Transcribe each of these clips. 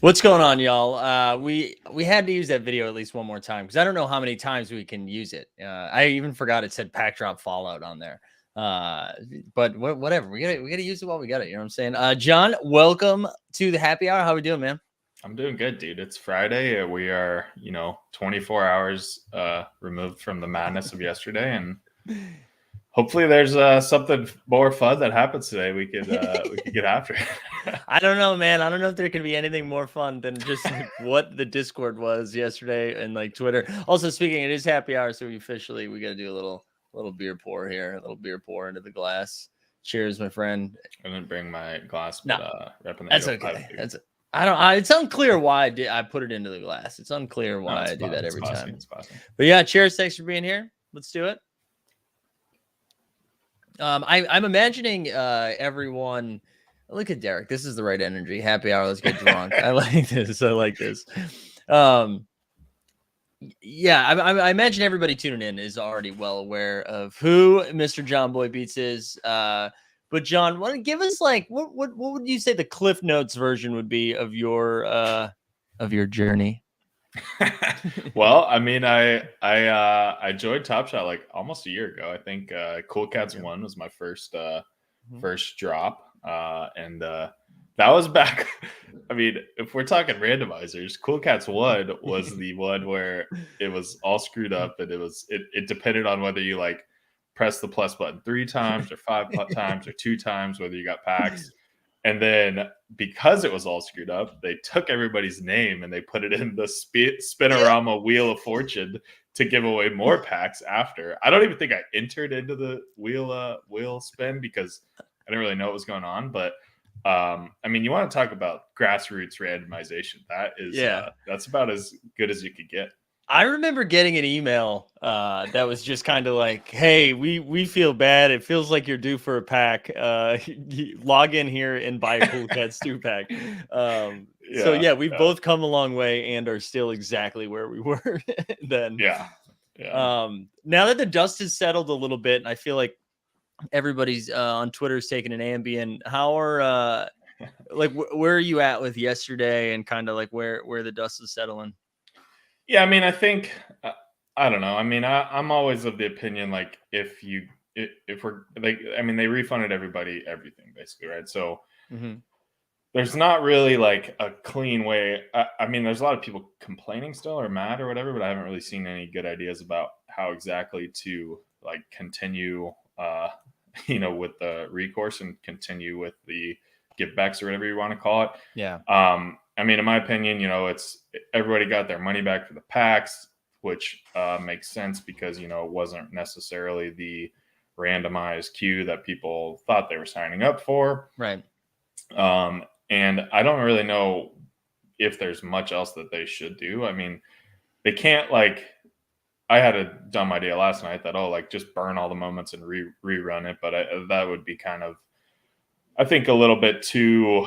What's going on, y'all? We had to use that video at least one more time because I don't know how many times we can use it. I even forgot it said pack drop Fallout on there. But whatever, we gotta use it while we got it. You know what I'm saying? John, welcome to the happy hour. How we doing, man? I'm doing good, dude. It's Friday. We are, 24 hours removed from the madness of yesterday, and hopefully there's something more fun that happens today. We could get after. I don't know, man. I don't know if there can be anything more fun than just like what the Discord was yesterday and like Twitter. Also, speaking, it is happy hour, so we got to do a little beer pour here, a little beer pour into the glass. Cheers, my friend. I didn't bring my glass, No, but repping the that's 805. okay. It's unclear why I put it into the glass. It's unclear why I do that every time. It's possible. But yeah, cheers. Thanks for being here. Let's do it. I'm imagining everyone. Look at Derek. This is the right energy. Happy hour. Let's get drunk. I like this. I like this. Yeah, I imagine everybody tuning in is already well aware of who Mr. John Boy Beats is. But John, want to give us like what would you say the Cliff Notes version would be of your journey? Well, I mean, I joined Top Shot like almost a year ago. I think Cool Cats 1 was my first drop, and that was back. I mean, if we're talking randomizers, Cool Cats 1 was the one where it was all screwed up, and it depended on whether you like press the plus button 3 times or 5 times or 2 times, whether you got packs. And then because it was all screwed up, they took everybody's name and they put it in the Spinorama Wheel of Fortune to give away more packs after. I don't even think I entered into the wheel spin because I didn't really know what was going on. But I mean, you want to talk about grassroots randomization? That is, that's about as good as you could get. I remember getting an email that was just kind of like, "Hey, we feel bad. It feels like you're due for a pack. Log in here and buy a Cool Cats 2-pack." So yeah, we've both come a long way and are still exactly where we were then. Yeah. Now that the dust has settled a little bit, and I feel like everybody's on Twitter is taking an Ambien. How are like where are you at with yesterday and kind of like where the dust is settling? Yeah, I mean, I think I don't know. I mean, I'm always of the opinion like if we're like, I mean, they refunded everybody everything basically, right? So there's not really like a clean way. I mean, there's a lot of people complaining still or mad or whatever, but I haven't really seen any good ideas about how exactly to like continue, with the recourse and continue with the give backs or whatever you want to call it. Yeah. I mean, in my opinion, it's everybody got their money back for the packs, which makes sense because, it wasn't necessarily the randomized queue that people thought they were signing up for. Right. And I don't really know if there's much else that they should do. I mean, they can't like, I had a dumb idea last night that, just burn all the moments and rerun it. But that would be kind of, I think, a little bit too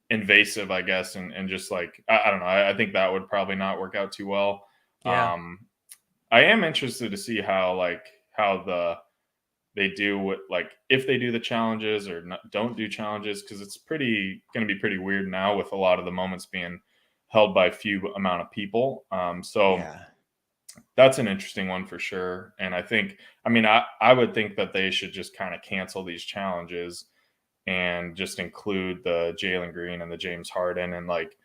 invasive, I guess. And just like, I don't know. I think that would probably not work out too well. Yeah. I am interested to see how they do what, like, if they do the challenges or don't do challenges, because it's going to be pretty weird now with a lot of the moments being held by few amount of people. That's an interesting one for sure. And I would think that they should just kind of cancel these challenges and just include the Jalen Green and the James Harden, and like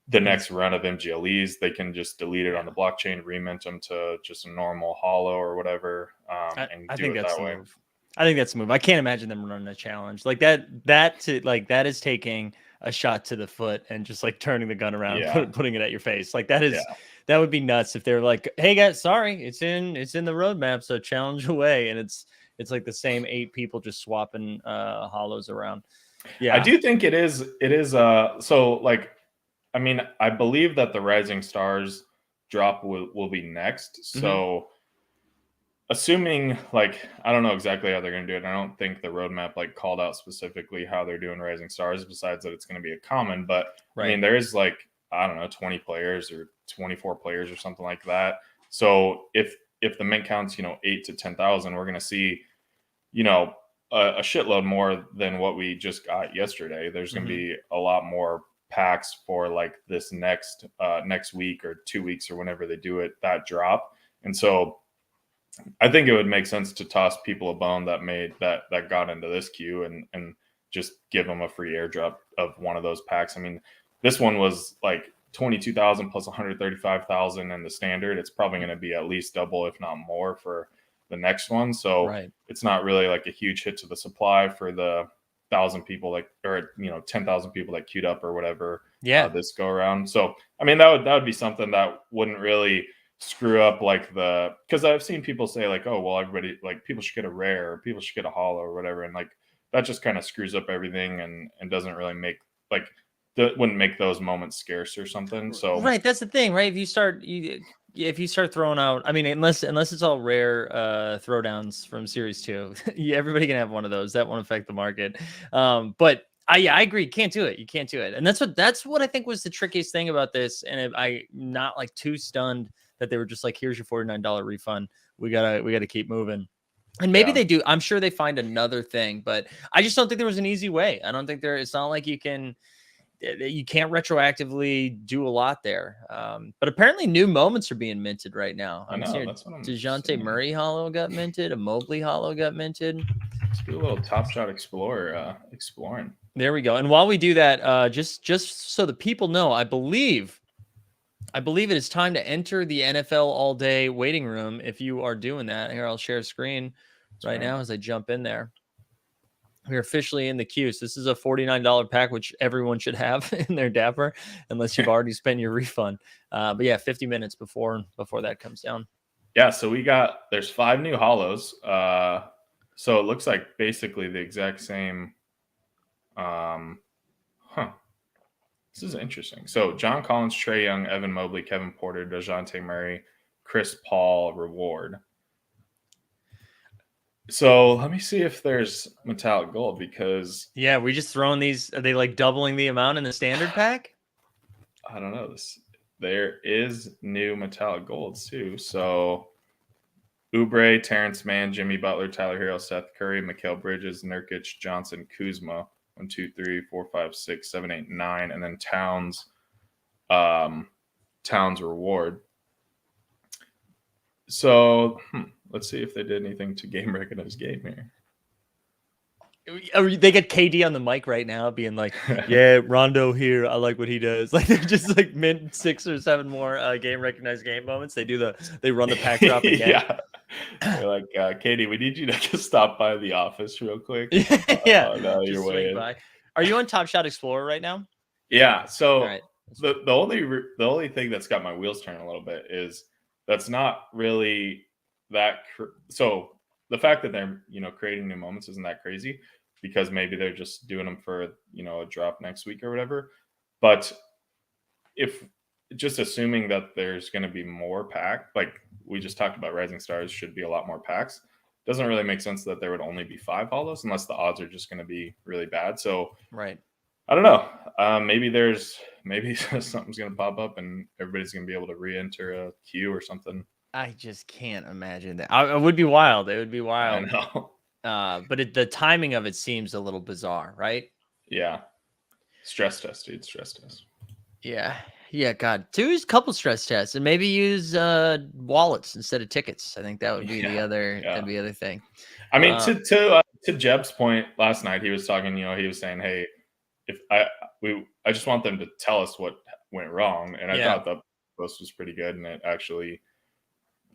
the next run of MGLEs, they can just delete it on the blockchain, remint them to just a normal hollow or whatever. And I think that's that way. Move. I think that's the move. I can't imagine them running a challenge like that. That is taking a shot to the foot and just like turning the gun around and putting it at your face. Like that is that would be nuts if they're like, "Hey guys, sorry, it's in the roadmap, so challenge away," and it's like the same 8 people just swapping hollows around. Yeah, I do think it is. So like, I mean, I believe that the Rising Stars drop will be next. So assuming, like, I don't know exactly how they're going to do it. I don't think the roadmap like called out specifically how they're doing Rising Stars, besides that it's going to be a common. But I mean, there is like, I don't know, 20 players or 24 players or something like that. So if the mint counts, 8 to 10,000, we're going to see, a shitload more than what we just got yesterday. There's going to be a lot more packs for like this next week or 2 weeks or whenever they do it, that drop. And so I think it would make sense to toss people a bone that got into this queue and just give them a free airdrop of one of those packs. I mean, this one was like 22,000 plus 135,000 in the standard. It's probably going to be at least double, if not more, for the next one. So it's not really like a huge hit to the supply for the 1,000 people, like, or 10,000 people that queued up or whatever. This go around. So I mean, that would be something that wouldn't really screw up like because I've seen people say like, oh well, everybody, like, people should get a rare or people should get a holo or whatever, and like that just kind of screws up everything and doesn't really make like wouldn't make those moments scarce or something. So that's the thing, right? If you start throwing out, I mean, unless it's all rare throwdowns from Series 2, everybody can have one of those. That won't affect the market. But I agree. You can't do it. You can't do it. And that's what I think was the trickiest thing about this. And I'm not like too stunned that they were just like, here's your $49 refund. We gotta keep moving. And maybe they do. I'm sure they find another thing, but I just don't think there was an easy way. I don't think it's not like you can't retroactively do a lot there. But apparently new moments are being minted right now. I know, that's what I'm DeJounte Murray holo got minted. A Mobley holo got minted. Let's do a little Top Shot Explorer exploring. There we go. And while we do that, just so the people know, I believe it is time to enter the NFL all day waiting room. If you are doing that, here, I'll share screen right now as I jump in there. We're officially in the queue. So this is a $49 pack, which everyone should have in their Dapper, unless you've already spent your refund. But yeah, 50 minutes before that comes down. Yeah. So there's 5 new holos. So it looks like basically the exact same. This is interesting. So John Collins, Trae Young, Evan Mobley, Kevin Porter, DeJounte Murray, Chris Paul reward. So let me see if there's metallic gold, because we just throwing these. Are they like doubling the amount in the standard pack? I don't know. There is new metallic golds too. So Oubre, Terrence Mann, Jimmy Butler, Tyler Hero, Seth Curry, Mikal Bridges, Nurkic, Johnson, Kuzma. 1, 2, 3, 4, 5, 6, 7, 8, 9, and then Towns reward. So let's see if they did anything to game recognize game here. They get KD on the mic right now being like, yeah, Rondo here, I like what he does. Like, they're just like mint 6 or 7 more game recognize game moments. They run the pack drop again. They're like, KD, we need you to just stop by the office real quick. No, you're way in. Are you on Top Shot Explorer right now? Yeah. So right. the only thing that's got my wheels turning a little bit is that's not really that. So the fact that they're creating new moments isn't that crazy, because maybe they're just doing them for a drop next week or whatever. But if just assuming that there's going to be more pack, like we just talked about, Rising Stars should be a lot more packs. Doesn't really make sense that there would only be 5 holos unless the odds are just going to be really bad. So right, I don't know. Maybe something's going to pop up and everybody's going to be able to re-enter a queue or something. I just can't imagine that. It would be wild. It would be wild. I know. But the timing of it seems a little bizarre, right? Yeah. Stress test, dude. Stress test. Yeah, God. Use a couple stress tests and maybe use wallets instead of tickets. I think that would be the other thing. I mean, to Jeb's point last night, he was talking, he was saying, hey, if I just want them to tell us what went wrong. And I thought the post was pretty good. And it actually,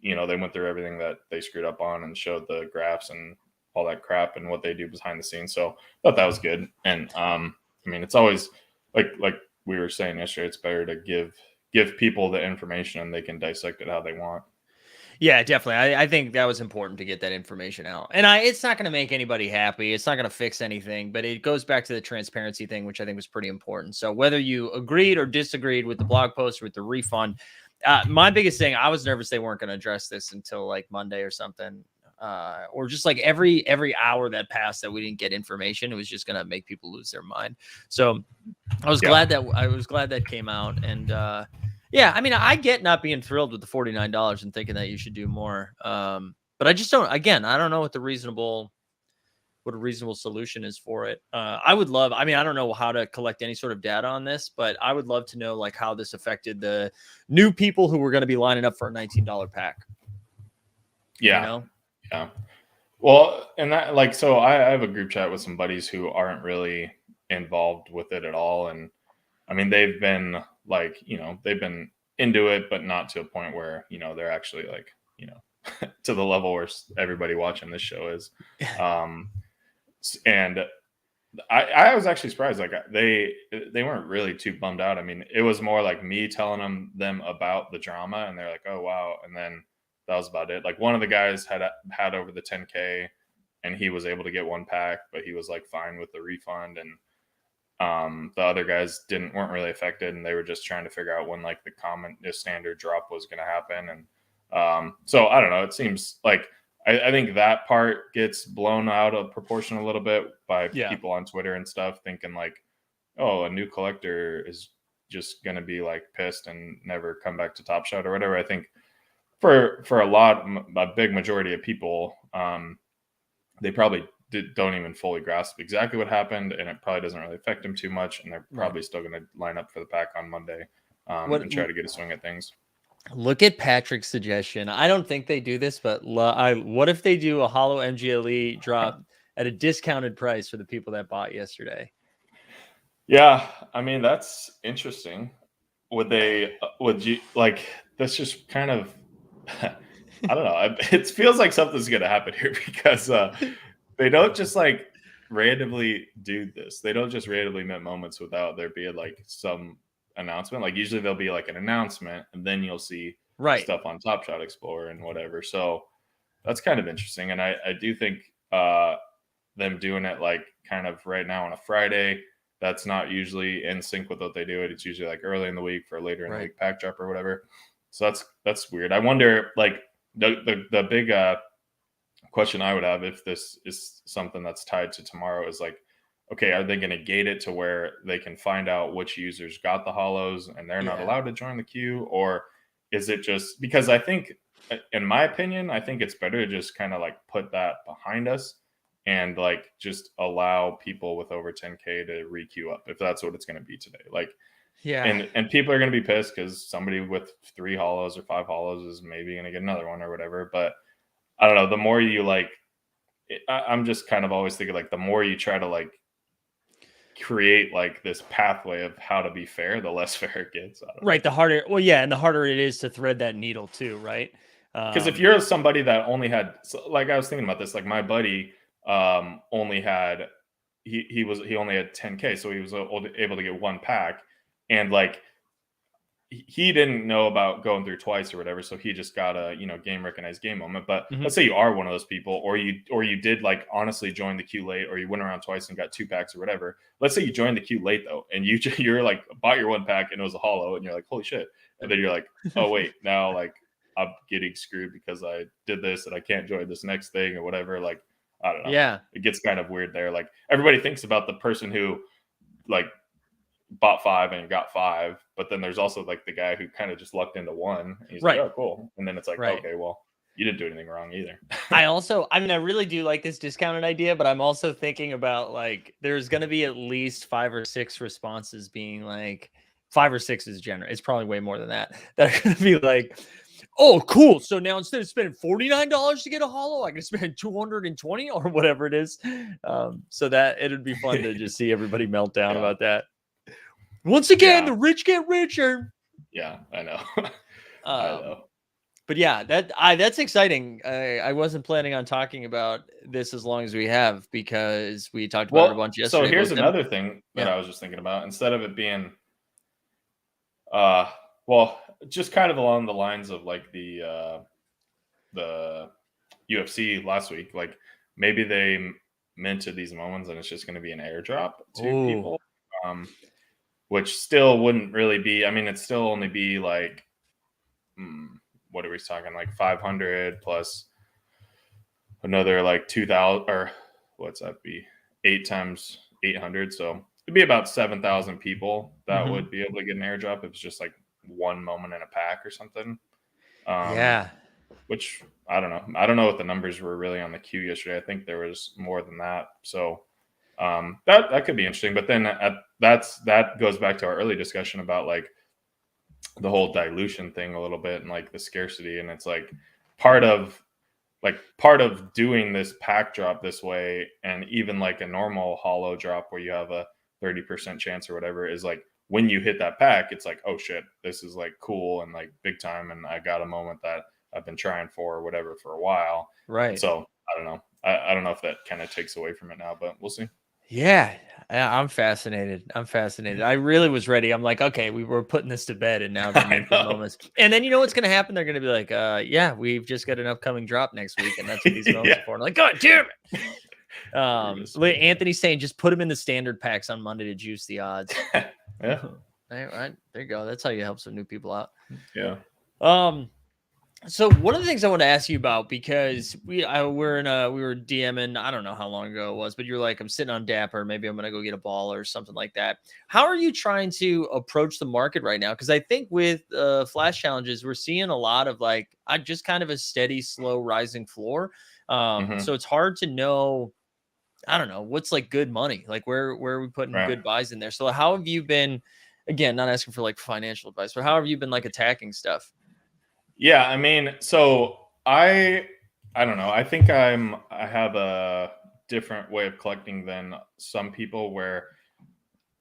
they went through everything that they screwed up on and showed the graphs and all that crap and what they do behind the scenes. So I thought that was good. And I mean, it's always like we were saying yesterday, it's better to give people the information and they can dissect it how they want. Yeah, definitely. I think that was important to get that information out. And it's not going to make anybody happy. It's not going to fix anything, but it goes back to the transparency thing, which I think was pretty important. So whether you agreed or disagreed with the blog post or with the refund, my biggest thing, I was nervous they weren't going to address this until like Monday or something. Or just like every hour that passed that we didn't get information, it was just going to make people lose their mind. So I was glad that came out. And I mean, I get not being thrilled with the $49 and thinking that you should do more. But I just don't, again, I don't know what the reasonable what a reasonable solution is for it. I would love, I mean, I don't know how to collect any sort of data on this, but I would love to know like how this affected the new people who were going to be lining up for a $19 pack. Yeah. You know? Yeah. Well, and that like, so I have a group chat with some buddies who aren't really involved with it at all. And I mean, they've been like, you know, they've been into it, but not to a point where, you know, they're actually like, you know, to the level where everybody watching this show is. And I was actually surprised. Like they weren't really too bummed out. I mean, it was more like me telling them about the drama, and they're like, "Oh wow!" And then that was about it. Like one of the guys had over the 10K, and he was able to get one pack, but he was like fine with the refund, and the other guys weren't really affected, and they were just trying to figure out when like the standard drop was going to happen, and so I don't know. It seems like. I think that part gets blown out of proportion a little bit by people on Twitter and stuff, thinking like, oh, a new collector is just going to be like pissed and never come back to Top Shot or whatever. I think for a big majority of people, they probably don't even fully grasp exactly what happened, and it probably doesn't really affect them too much, and they're probably still going to line up for the pack on Monday and try to get a swing at things. Look at Patrick's suggestion. I don't think they do this, but what if they do a holo MGLE drop at a discounted price for the people that bought yesterday? Yeah, I mean, that's interesting. Would you like, that's just kind of, I don't know. It feels like something's going to happen here because they don't just like randomly do this. They don't just randomly mint moments without there being like some announcement. Like usually there'll be like an announcement, and then you'll see stuff on Top Shot Explorer and whatever. So that's kind of interesting. And I do think them doing it like kind of right now on a Friday, that's not usually in sync with what they do. It's usually like early in the week for later in the week pack drop or whatever. So that's weird. I wonder like the big question I would have if this is something that's tied to tomorrow is like, okay, are they going to gate it to where they can find out which users got the holos and they're not allowed to join the queue? Or is it just because I think, in my opinion, I think it's better to just kind of like put that behind us and like just allow people with over 10K to re-queue up if that's what it's going to be today. Like, and people are going to be pissed because somebody with 3 holos or 5 holos is maybe going to get another one or whatever. But I don't know. The more you like, I'm just kind of always thinking like the more you try to like create like this pathway of how to be fair, the less fair it gets. Right. The harder, and the harder it is to thread that needle too, right? Because if you're somebody that only had, like I was thinking about this, like my buddy only had, he only had 10K, so he was able to get one pack, and like he didn't know about going through twice or whatever, so he just got a game recognized game moment. But let's say you are one of those people, or you did like honestly join the queue late, or you went around twice and got 2 packs or whatever. Let's say you joined the queue late though, and you're like bought your 1 pack and it was a holo, and you're like holy shit, and then you're like, oh wait, now like I'm getting screwed because I did this and I can't join this next thing or whatever. Like I don't know. Yeah, it gets kind of weird there. Like everybody thinks about the person who like bought 5 and got 5, but then there's also like the guy who kind of just lucked into 1. And he's like, oh, cool. And then it's like, okay, well, you didn't do anything wrong either. I really do like this discounted idea, but I'm also thinking about like there's going to be at least 5 or 6 responses being like 5 or 6 is generous. It's probably way more than that. That are going to be like, oh, cool. So now instead of spending $49 to get a holo, I can spend $220 or whatever it is. So that it'd be fun to just see everybody melt down about that. Once again, the rich get richer. Yeah, I know. I know. But yeah, that's exciting. I wasn't planning on talking about this as long as we have because we talked about it a bunch yesterday. So here's another thing that I was just thinking about. Instead of it being, just kind of along the lines of like the UFC last week, like maybe they minted these moments and it's just going to be an airdrop to people. Which still wouldn't really be, I mean, it'd still only be like, what are we talking, like 500 plus another like 2,000, or what's that be? 8 times 800. So it'd be about 7,000 people that would be able to get an airdrop. If it's just like one moment in a pack or something. which I don't know. I don't know what the numbers were really on the queue yesterday. I think there was more than that. So that could be interesting. But then that goes back to our early discussion about like the whole dilution thing a little bit and like the scarcity. And it's like part of doing this pack drop this way, and even like a normal holo drop where you have a 30% chance or whatever, is like when you hit that pack, it's like, oh shit, this is like cool and like big time, and I got a moment that I've been trying for or whatever for a while. Right. And so I don't know. I don't know if that kind of takes away from it now, but we'll see. Yeah, I'm fascinated. I really was ready. I'm like, okay, we were putting this to bed, and now they're making moments. And then you know what's going to happen? They're going to be like, yeah, we've just got an upcoming drop next week, and that's what these moments are for. And like, God damn it! Anthony's saying just put them in the standard packs on Monday to juice the odds. Yeah. All right, there you go. That's how you help some new people out. Yeah. So one of the things I want to ask you about, because we were DMing, I don't know how long ago it was, but you're like, I'm sitting on Dapper, maybe I'm gonna go get a ball or something like that. How are you trying to approach the market right now? Because I think with flash challenges, we're seeing a lot of like just kind of a steady, slow rising floor. So it's hard to know. I don't know what's like good money. Like where are we putting good buys in there? So how have you been? Again, not asking for like financial advice, but how have you been like attacking stuff? Yeah, I mean, so I don't know. I think I have a different way of collecting than some people, where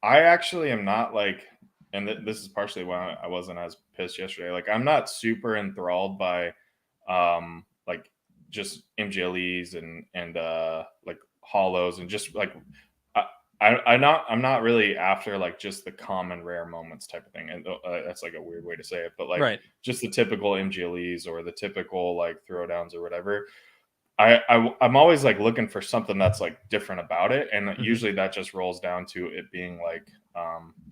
I actually am not like, and this is partially why I wasn't as pissed yesterday. Like, I'm not super enthralled by like just MGLEs and like holos, and just like I'm not really after like just the common rare moments type of thing, and that's like a weird way to say it, but like just the typical MGLEs or the typical like throwdowns or whatever. I'm always like looking for something that's like different about it, and usually that just rolls down to it being like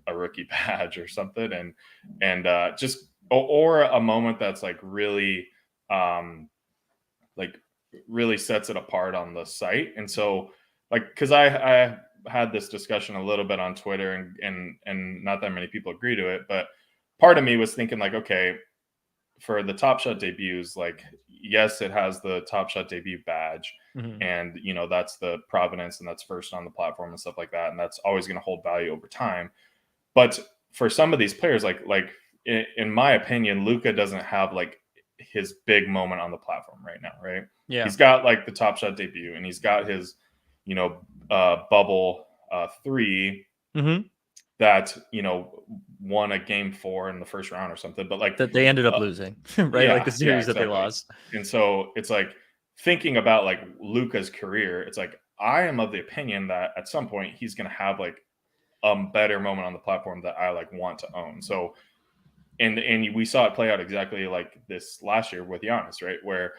a rookie badge or something, and just or a moment that's like really like really sets it apart on the site. And so like, because I had this discussion a little bit on Twitter, and not that many people agree to it, but part of me was thinking like, okay, for the Top Shot debuts, like, yes, it has the Top Shot debut badge, and you know that's the provenance, and that's first on the platform and stuff like that, and that's always going to hold value over time. But for some of these players, like in my opinion, Luka doesn't have like his big moment on the platform right now, right? Yeah, he's got like the Top Shot debut, and he's got his, you know, bubble 3 that, you know, won a game 4 in the first round or something, but like that they ended up losing, right? Yeah, like the series exactly. that they lost. And so it's like thinking about like Luka's career, it's like I am of the opinion that at some point he's going to have like a better moment on the platform that I like want to own. So and we saw it play out exactly like this last year with Giannis, right? Where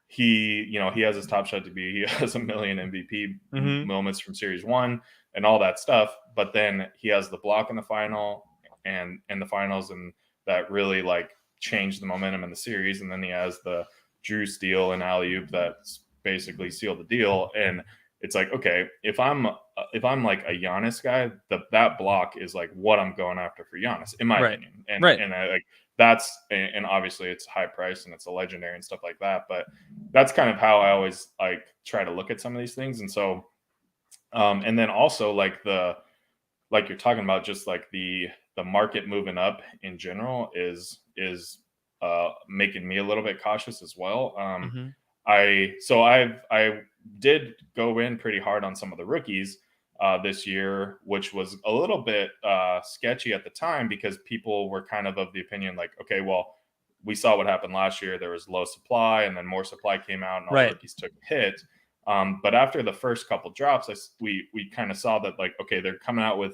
he, you know, he has his Top Shot debut, he has a million MVP moments from Series 1 and all that stuff, but then he has the block in the final and in the finals, and that really like changed the momentum in the series. And then he has the Drew steal and alley-oop that's basically sealed the deal. And it's like, okay, if I'm like a Giannis guy, that block is like what I'm going after for Giannis, in my opinion. And and I like that's, and obviously it's high price and it's a legendary and stuff like that, but that's kind of how I always like try to look at some of these things. And so and then also like like you're talking about, just like the market moving up in general is making me a little bit cautious as well. I did go in pretty hard on some of the rookies this year, which was a little bit sketchy at the time, because people were kind of the opinion like, okay, well, we saw what happened last year. There was low supply, and then more supply came out, and all the rookies took a hit. But after the first couple drops, we kind of saw that like, okay, they're coming out with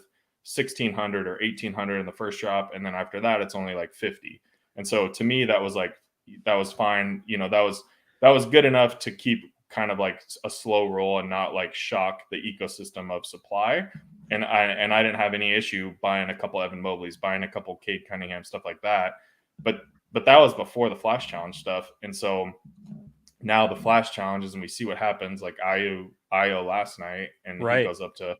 1,600 or 1,800 in the first drop, and then after that, it's only like 50. And so to me, that was fine. You know, that was good enough to keep kind of like a slow roll and not like shock the ecosystem of supply. And I didn't have any issue buying a couple Evan Mobley's, buying a couple Cade Cunningham, stuff like that. But that was before the Flash Challenge stuff. And so now the Flash Challenges, and we see what happens. Like IO last night, and he goes up to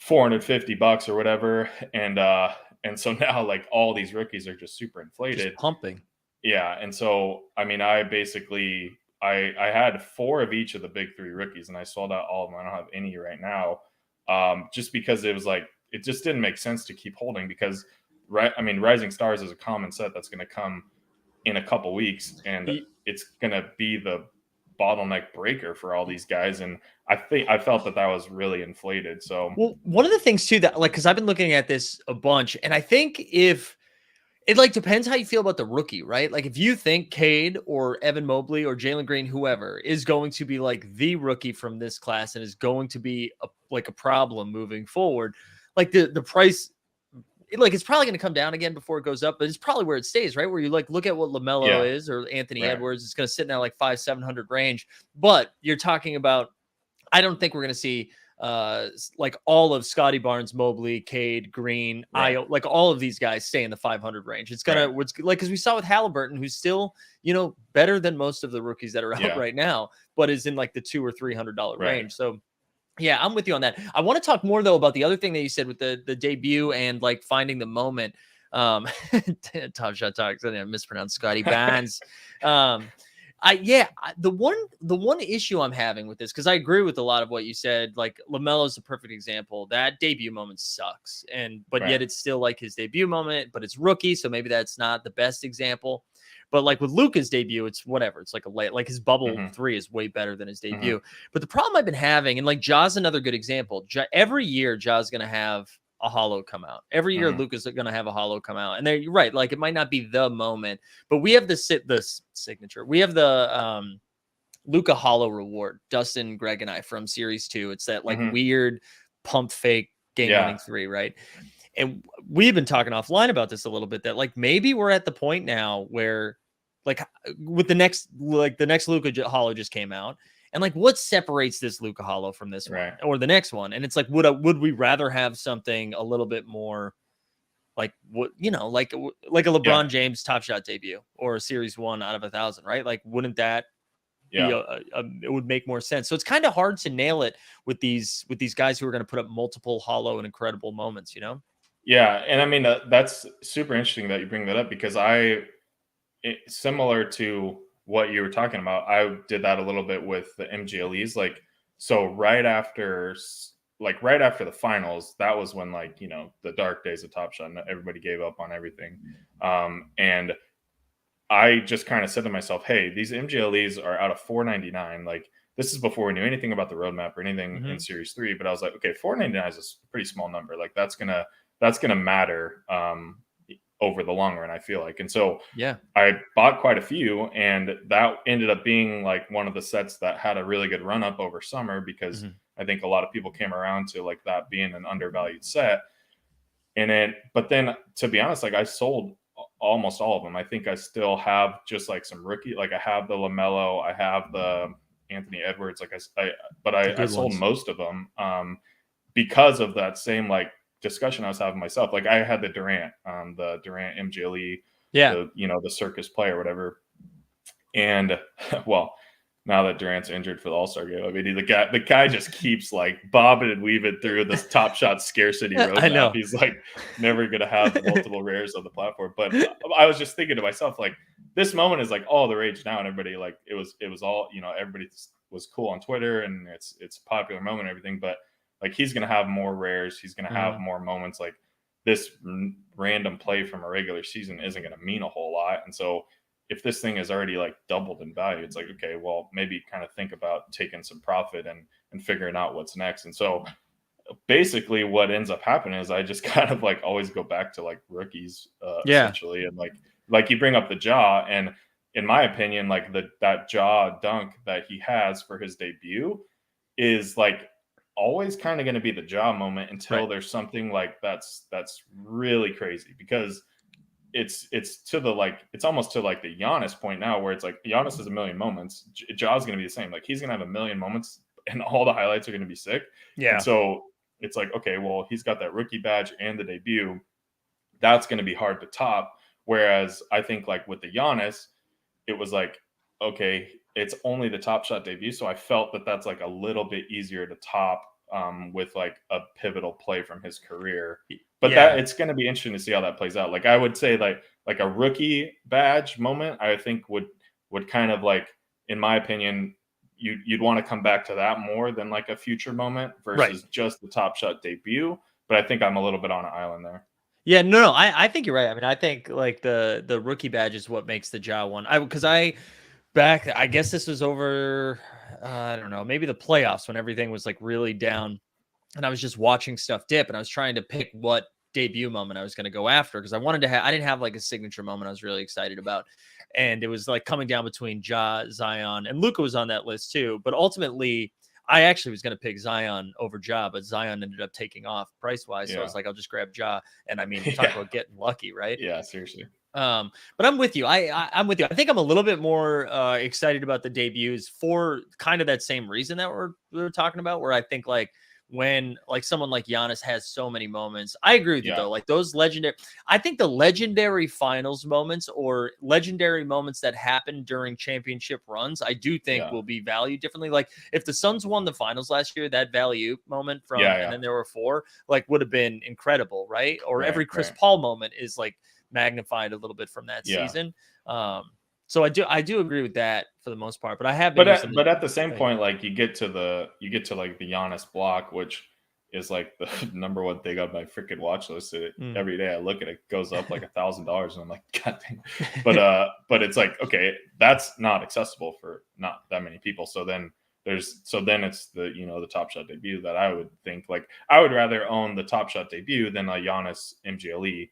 $450 or whatever. And so now like all these rookies are just super inflated, just pumping. Yeah, and so I mean, I basically I had 4 of each of the big 3 rookies, and I sold out all of them. I don't have any right now, just because it was like it just didn't make sense to keep holding because I mean, Rising Stars is a common set that's going to come in a couple weeks, and it's going to be the bottleneck breaker for all these guys. And I felt that was really inflated. So, well, one of the things too that like because I've been looking at this a bunch, and I think if it like depends how you feel about the rookie, right? Like if you think Cade or Evan Mobley or Jalen Green, whoever is going to be like the rookie from this class and is going to be like a problem moving forward, like the price, it's probably going to come down again before it goes up, but it's probably where it stays, right? Where you like look at what LaMelo is or Anthony Edwards, it's going to sit in that like 500-700 range. But you're talking about, I don't think we're going to see like all of Scotty Barnes, Mobley, Cade, Green, Io, like all of these guys stay in the 500 range. It's gonna, it's like, because we saw with Halliburton, who's still, better than most of the rookies that are out right now, but is in like the $200 or $300 range. So yeah, I'm with you on that. I want to talk more though about the other thing that you said with the debut and like finding the moment. Top Shot Talks, I mispronounced Scotty Barnes. The one issue I'm having with this, because I agree with a lot of what you said, like LaMelo's a perfect example. That debut moment sucks, but yet it's still like his debut moment, but it's rookie, so maybe that's not the best example. But like with Luka's debut, it's whatever. It's like like his bubble 3 is way better than his debut. But the problem I've been having, and like Ja's another good example. Every year, Ja's gonna have a hollow come out. Every year, Luka's going to have a hollow come out. And you're right. Like, it might not be the moment, but we have the signature. We have the Luka hollow reward, Dustin, Greg, and I from Series 2. It's that like weird pump fake game-winning 3, right? And we've been talking offline about this a little bit, that like maybe we're at the point now where like with the next Luka hollow just came out. And like, what separates this Luka hollow from this one or the next one? And it's like, would we rather have something a little bit more like what, like a LeBron James Top Shot debut or a Series 1 out of 1,000, right? Like, wouldn't that be it would make more sense. So it's kind of hard to nail it with these guys who are going to put up multiple hollow and incredible moments, Yeah. And I mean, that's super interesting that you bring that up, because similar to what you were talking about, I did that a little bit with the MGLEs. Like, so right after the finals, that was when the dark days of Top Shot, and everybody gave up on everything. And I just kind of said to myself, hey, these MGLEs are out of $499. Like, this is before we knew anything about the roadmap or anything in Series 3. But I was like, okay, $499 is a pretty small number. Like, that's gonna matter over the long run, I feel like. And so I bought quite a few, and that ended up being like one of the sets that had a really good run up over summer, because I think a lot of people came around to like that being an undervalued set. But then to be honest, like I sold almost all of them. I think I still have just like some rookie, like I have the LaMelo, I have the Anthony Edwards, like I sold most of them because of that same like discussion I was having myself. Like I had the Durant MGLE, the circus play or whatever. And well, now that Durant's injured for the All-Star game, I mean, the guy just keeps like bobbing and weaving through this Top Shot scarcity roadmap. I know. He's like never going to have multiple rares on the platform. But I was just thinking to myself, like, this moment is like all the rage now, and everybody like it was all, everybody was cool on Twitter, and it's a popular moment and everything. But like, he's going to have more rares. He's going to have more moments. Like, this random play from a regular season isn't going to mean a whole lot. And so if this thing is already like doubled in value, it's like, okay, well, maybe kind of think about taking some profit and figuring out what's next. And so basically what ends up happening is I just kind of like always go back to like rookies essentially. And like you bring up the Ja, and in my opinion, like that Ja dunk that he has for his debut is like always kind of going to be the Ja moment until there's something like that's really crazy, because it's to the like, it's almost to like the Giannis point now, where it's like Giannis has a million moments, Ja's going to be the same. Like, he's going to have a million moments and all the highlights are going to be sick. And so it's like, okay, well, he's got that rookie badge and the debut. That's going to be hard to top. Whereas I think like with the Giannis, it was like, okay, it's only the Top Shot debut. So I felt that that's like a little bit easier to top with like a pivotal play from his career. But that it's going to be interesting to see how that plays out. Like, I would say like a rookie badge moment, I think would kind of like, in my opinion, you'd want to come back to that more than like a future moment versus just the Top Shot debut. But I think I'm a little bit on an island there. Yeah, no, I think you're right. I mean, I think like the rookie badge is what makes the Ja one. I guess this was over, I don't know, maybe the playoffs when everything was like really down, and I was just watching stuff dip, and I was trying to pick what debut moment I was going to go after because I wanted to have. I didn't have like a signature moment I was really excited about, and it was like coming down between Ja, Zion, and Luka was on that list too. But ultimately, I actually was going to pick Zion over Ja, but Zion ended up taking off price wise. So I was like, I'll just grab Ja. And I mean, talk about getting lucky, right? Yeah, seriously. But I'm with you. I'm with you. I think I'm a little bit more excited about the debuts for kind of that same reason that we were talking about, where I think like when like someone like Giannis has so many moments. I agree with you though. Like those legendary, I think the legendary finals moments or legendary moments that happen during championship runs, I do think will be valued differently. Like if the Suns won the finals last year, that value moment from and then there were 4 like would have been incredible, right? Or every Chris Paul moment is like magnified a little bit from that season. So I do agree with that for the most part, but I have been but at the same point, like you get to like the Giannis block, which is like the number one thing on my freaking watch list. Every day I look at it, goes up like $1,000, and I'm like, God dang. But it's like, okay, that's not accessible for not that many people. So then it's the the Top Shot debut that I would think like I would rather own the Top Shot debut than a Giannis MGLE.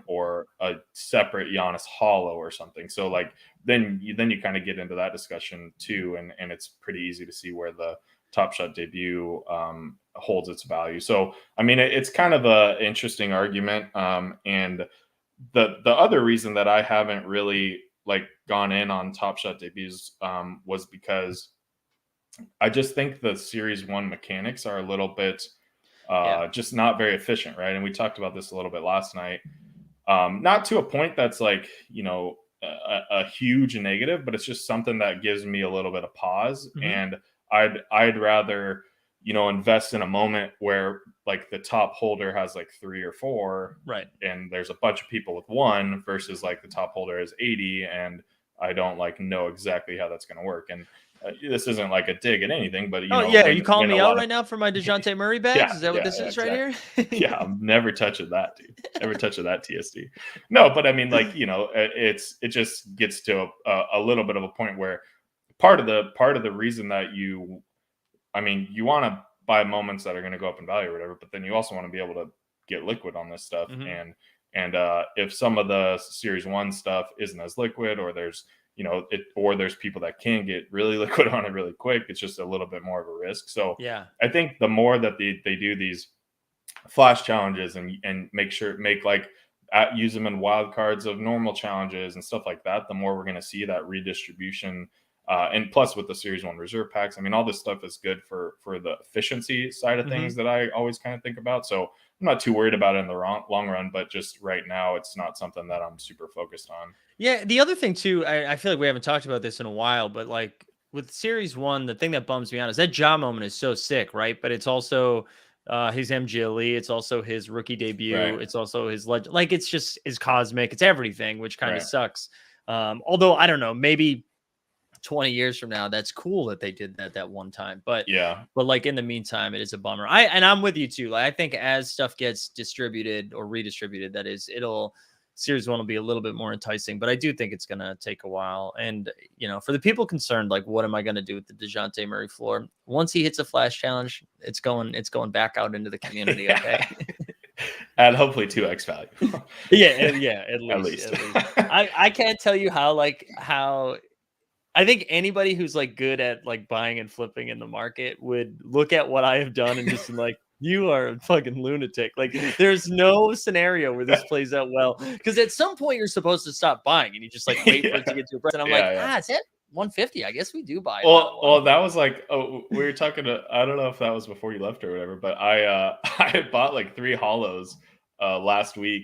Or a separate Giannis hollow or something. So like then you kind of get into that discussion too, and it's pretty easy to see where the Top Shot debut holds its value. So I mean, it's kind of a interesting argument. And the other reason that I haven't really like gone in on Top Shot debuts was because I just think the Series 1 mechanics are a little bit just not very efficient, right? And we talked about this a little bit last night. Not to a point that's like, a huge negative, but it's just something that gives me a little bit of pause. And I'd rather, invest in a moment where like the top holder has like 3 or 4, right? And there's a bunch of people with 1 versus like the top holder has 80, and I don't like know exactly how that's going to work. And this isn't like a dig at anything, but are you calling me out right now for my DeJounte Murray badge? Is that what this is right here? Yeah, I'm never touching that, dude. Never touching that TSD. No, but I mean, like it just gets to a little bit of a point where part of the reason that you want to buy moments that are going to go up in value or whatever, but then you also want to be able to get liquid on this stuff. And if some of the Series 1 stuff isn't as liquid, or there's or there's people that can get really liquid on it really quick, it's just a little bit more of a risk. So I think the more that they do these flash challenges and use them in wild cards of normal challenges and stuff like that, the more we're going to see that redistribution. And plus with the Series 1 reserve packs, I mean, all this stuff is good for the efficiency side of things that I always kind of think about. So I'm not too worried about it in the long run, but just right now, it's not something that I'm super focused on. Yeah. The other thing too, I feel like we haven't talked about this in a while, but like with Series 1, the thing that bums me out is that Ja moment is so sick, right? But it's also his MGLE. It's also his rookie debut. Right. It's also his legend. Like it's just is cosmic. It's everything, which kind of sucks. Although I don't know, maybe 20 years from now, that's cool that they did that one time. But like in the meantime, it is a bummer. I'm with you too. Like I think as stuff gets distributed or redistributed, that is, Series 1 will be a little bit more enticing, but I do think it's going to take a while. And, for the people concerned, like, what am I going to do with the DeJounte Murray floor? Once he hits a flash challenge, it's going back out into the community. Okay. And hopefully 2x value. At least. I can't tell you how I think anybody who's like good at like buying and flipping in the market would look at what I have done and just like, you are a fucking lunatic. Like there's no scenario where this plays out well. Because at some point you're supposed to stop buying and you just like wait for it to get to a price. And I'm it's at 150. I guess we do buy. Well, that was like, we were talking to, I don't know if that was before you left or whatever, but I had bought like 3 hollows last week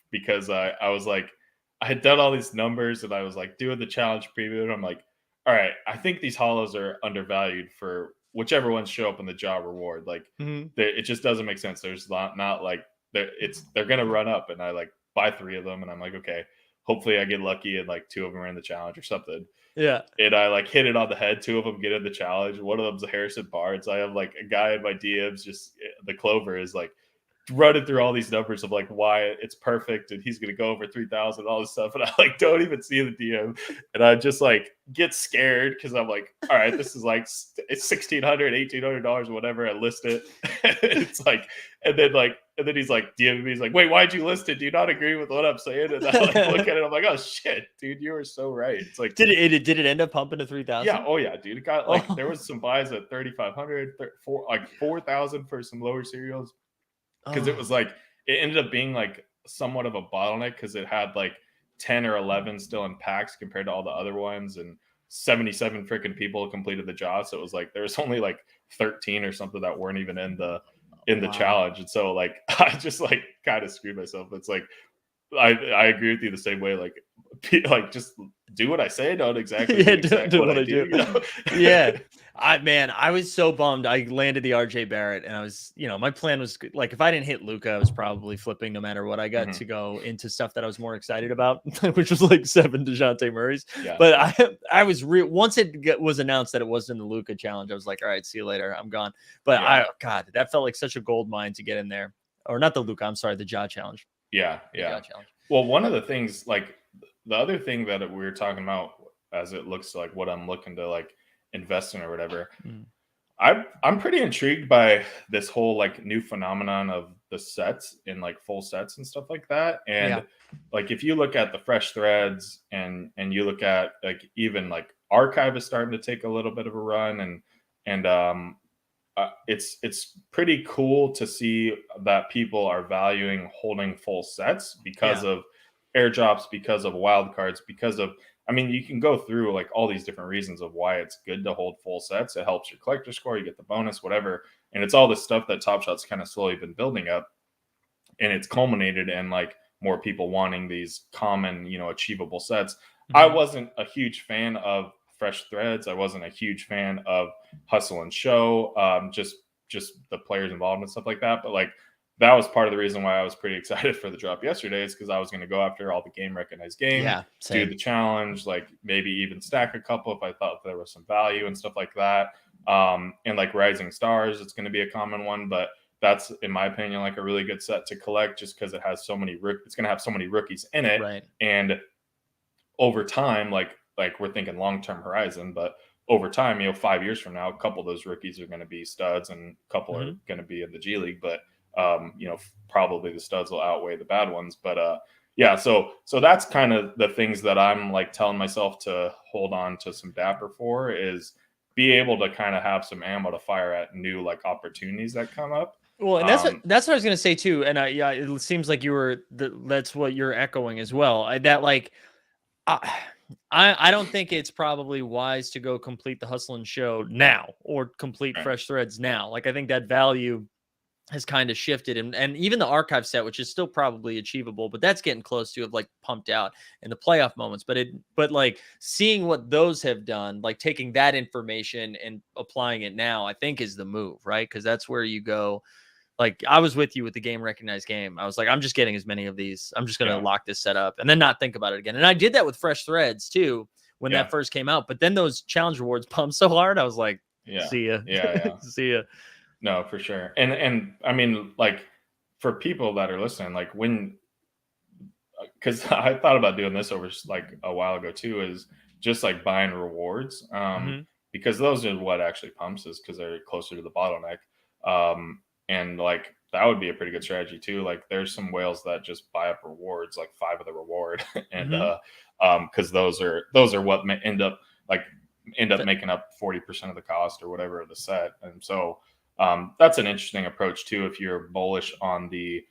because I was like, I had done all these numbers and I was like doing the challenge preview and I'm like, all right, I think these hollows are undervalued for whichever ones show up in the job reward. Like it just doesn't make sense. There's not like they're going to run up. And I like buy 3 of them. And I'm like, okay, hopefully I get lucky and like 2 of them are in the challenge or something. Yeah. And I like hit it on the head. 2 of them get in the challenge. One of them's a Harrison Barnes. I have like a guy in my DMs, just the Clover is like running through all these numbers of like why it's perfect and he's going to go over 3,000, all this stuff. And I like don't even see the DM. And I just like get scared because I'm like, all right, this is like it's $1,600, $1,800, whatever. I list it. It's like, and then he's like DMing me. He's like, wait, why'd you list it? Do you not agree with what I'm saying? And I like look at it. I'm like, oh shit, dude, you were so right. It's like, did it end up pumping to 3,000? Yeah. Oh yeah, dude. It got like there was some buys at 3,500, like 4,000 for some lower serials. Because it was like it ended up being like somewhat of a bottleneck because it had like 10 or 11 still in packs compared to all the other ones, and 77 freaking people completed the job. So it was like there was only like 13 or something that weren't even in the challenge. And so like I just like kind of screwed myself. It's like I agree with you the same way. Like just do what I say, don't exactly do what I do. You know? Yeah. I was so bummed. I landed the RJ Barrett, and I was, my plan was like, if I didn't hit Luka, I was probably flipping no matter what. I got to go into stuff that I was more excited about, which was like 7 DeJounte Murray's. Yeah. But I was once it was announced that it wasn't the Luka challenge, I was like, all right, see you later. I'm gone. But God, that felt like such a gold mine to get in there. Or not the Luka, I'm sorry, the Ja challenge. Yeah. Yeah. Well, one of the things, like the other thing that we were talking about as it looks like what I'm looking to like invest in or whatever, I'm pretty intrigued by this whole like new phenomenon of the sets in like full sets and stuff like that. And like if you look at the fresh threads and you look at like even like archive is starting to take a little bit of a run, and it's pretty cool to see that people are valuing holding full sets because of airdrops, because of wild cards, because of, I mean, you can go through like all these different reasons of why it's good to hold full sets. It helps your collector score, you get the bonus, whatever. And it's all this stuff that Top Shot's kind of slowly been building up. And it's culminated in like more people wanting these common, achievable sets. I wasn't a huge fan of fresh threads. I wasn't a huge fan of hustle and show, just the players involved and stuff like that. But like that was part of the reason why I was pretty excited for the drop yesterday, is because I was going to go after all the game recognized game, do the challenge, like maybe even stack a couple if I thought there was some value and stuff like that. And like Rising Stars, it's going to be a common one, but that's, in my opinion, like a really good set to collect just because it has so many, it's going to have so many rookies in it. Right. And over time, like we're thinking long-term horizon, but over time, 5 years from now, a couple of those rookies are going to be studs and a couple are going to be in the G League, but probably the studs will outweigh the bad ones. But so that's kind of the things that I'm like telling myself to hold on to some Dapper for, is be able to kind of have some ammo to fire at new like opportunities that come up. Well, and that's what I was going to say too. And it seems like that's what you're echoing as well. I don't think it's probably wise to go complete the hustle and show now or complete fresh threads now. Like I think that value has kind of shifted, and even the archive set, which is still probably achievable, but that's getting close to have like pumped out in the playoff moments. But like seeing what those have done, like taking that information and applying it now, I think is the move, right? Because that's where you go. Like I was with you with the game recognized game. I was like, I'm just getting as many of these. I'm just going to lock this set up and then not think about it again. And I did that with fresh threads too, when that first came out, but then those challenge rewards pumped so hard. I was like, see ya. See ya. No, for sure. And I mean, like for people that are listening, like because I thought about doing this over like a while ago too, is just like buying rewards, because those are what actually pumps, is because they're closer to the bottleneck. And like that would be a pretty good strategy too. Like there's some whales that just buy up rewards, like 5 of the reward, and because those are what end up making up 40% of the cost or whatever of the set. And so that's an interesting approach too if you're bullish on the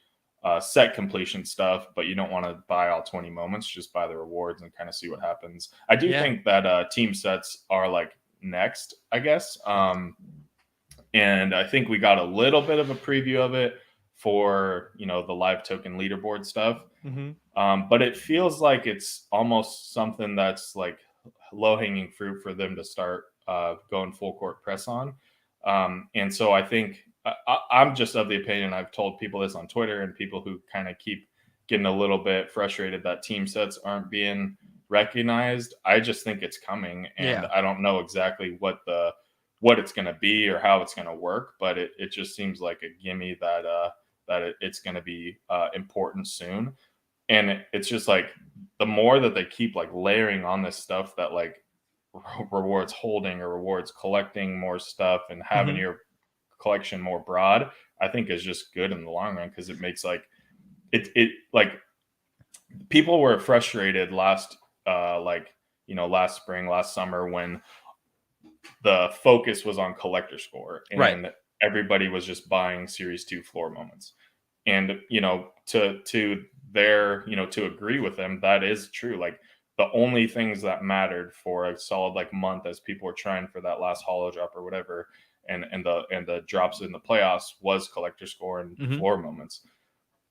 set completion stuff, but you don't want to buy all 20 moments, just buy the rewards and kind of see what happens. I do think that team sets are like next, I guess. And I think we got a little bit of a preview of it for, the live token leaderboard stuff. But it feels like it's almost something that's like low hanging fruit for them to start going full court press on. And so I think I'm just of the opinion, I've told people this on Twitter and people who kind of keep getting a little bit frustrated that team sets aren't being recognized. I just think it's coming, and I don't know exactly what it's going to be or how it's going to work, but it just seems like a gimme that it's going to be important soon. And it's just like the more that they keep like layering on this stuff that like rewards holding or rewards collecting more stuff and having your collection more broad, I think is just good in the long run, because it makes like it like people were frustrated last last spring, last summer, when the focus was on collector score and everybody was just buying Series 2 floor moments. And to agree with them, that is true. Like the only things that mattered for a solid like month as people were trying for that last holo drop or whatever, and the drops in the playoffs was collector score and floor moments.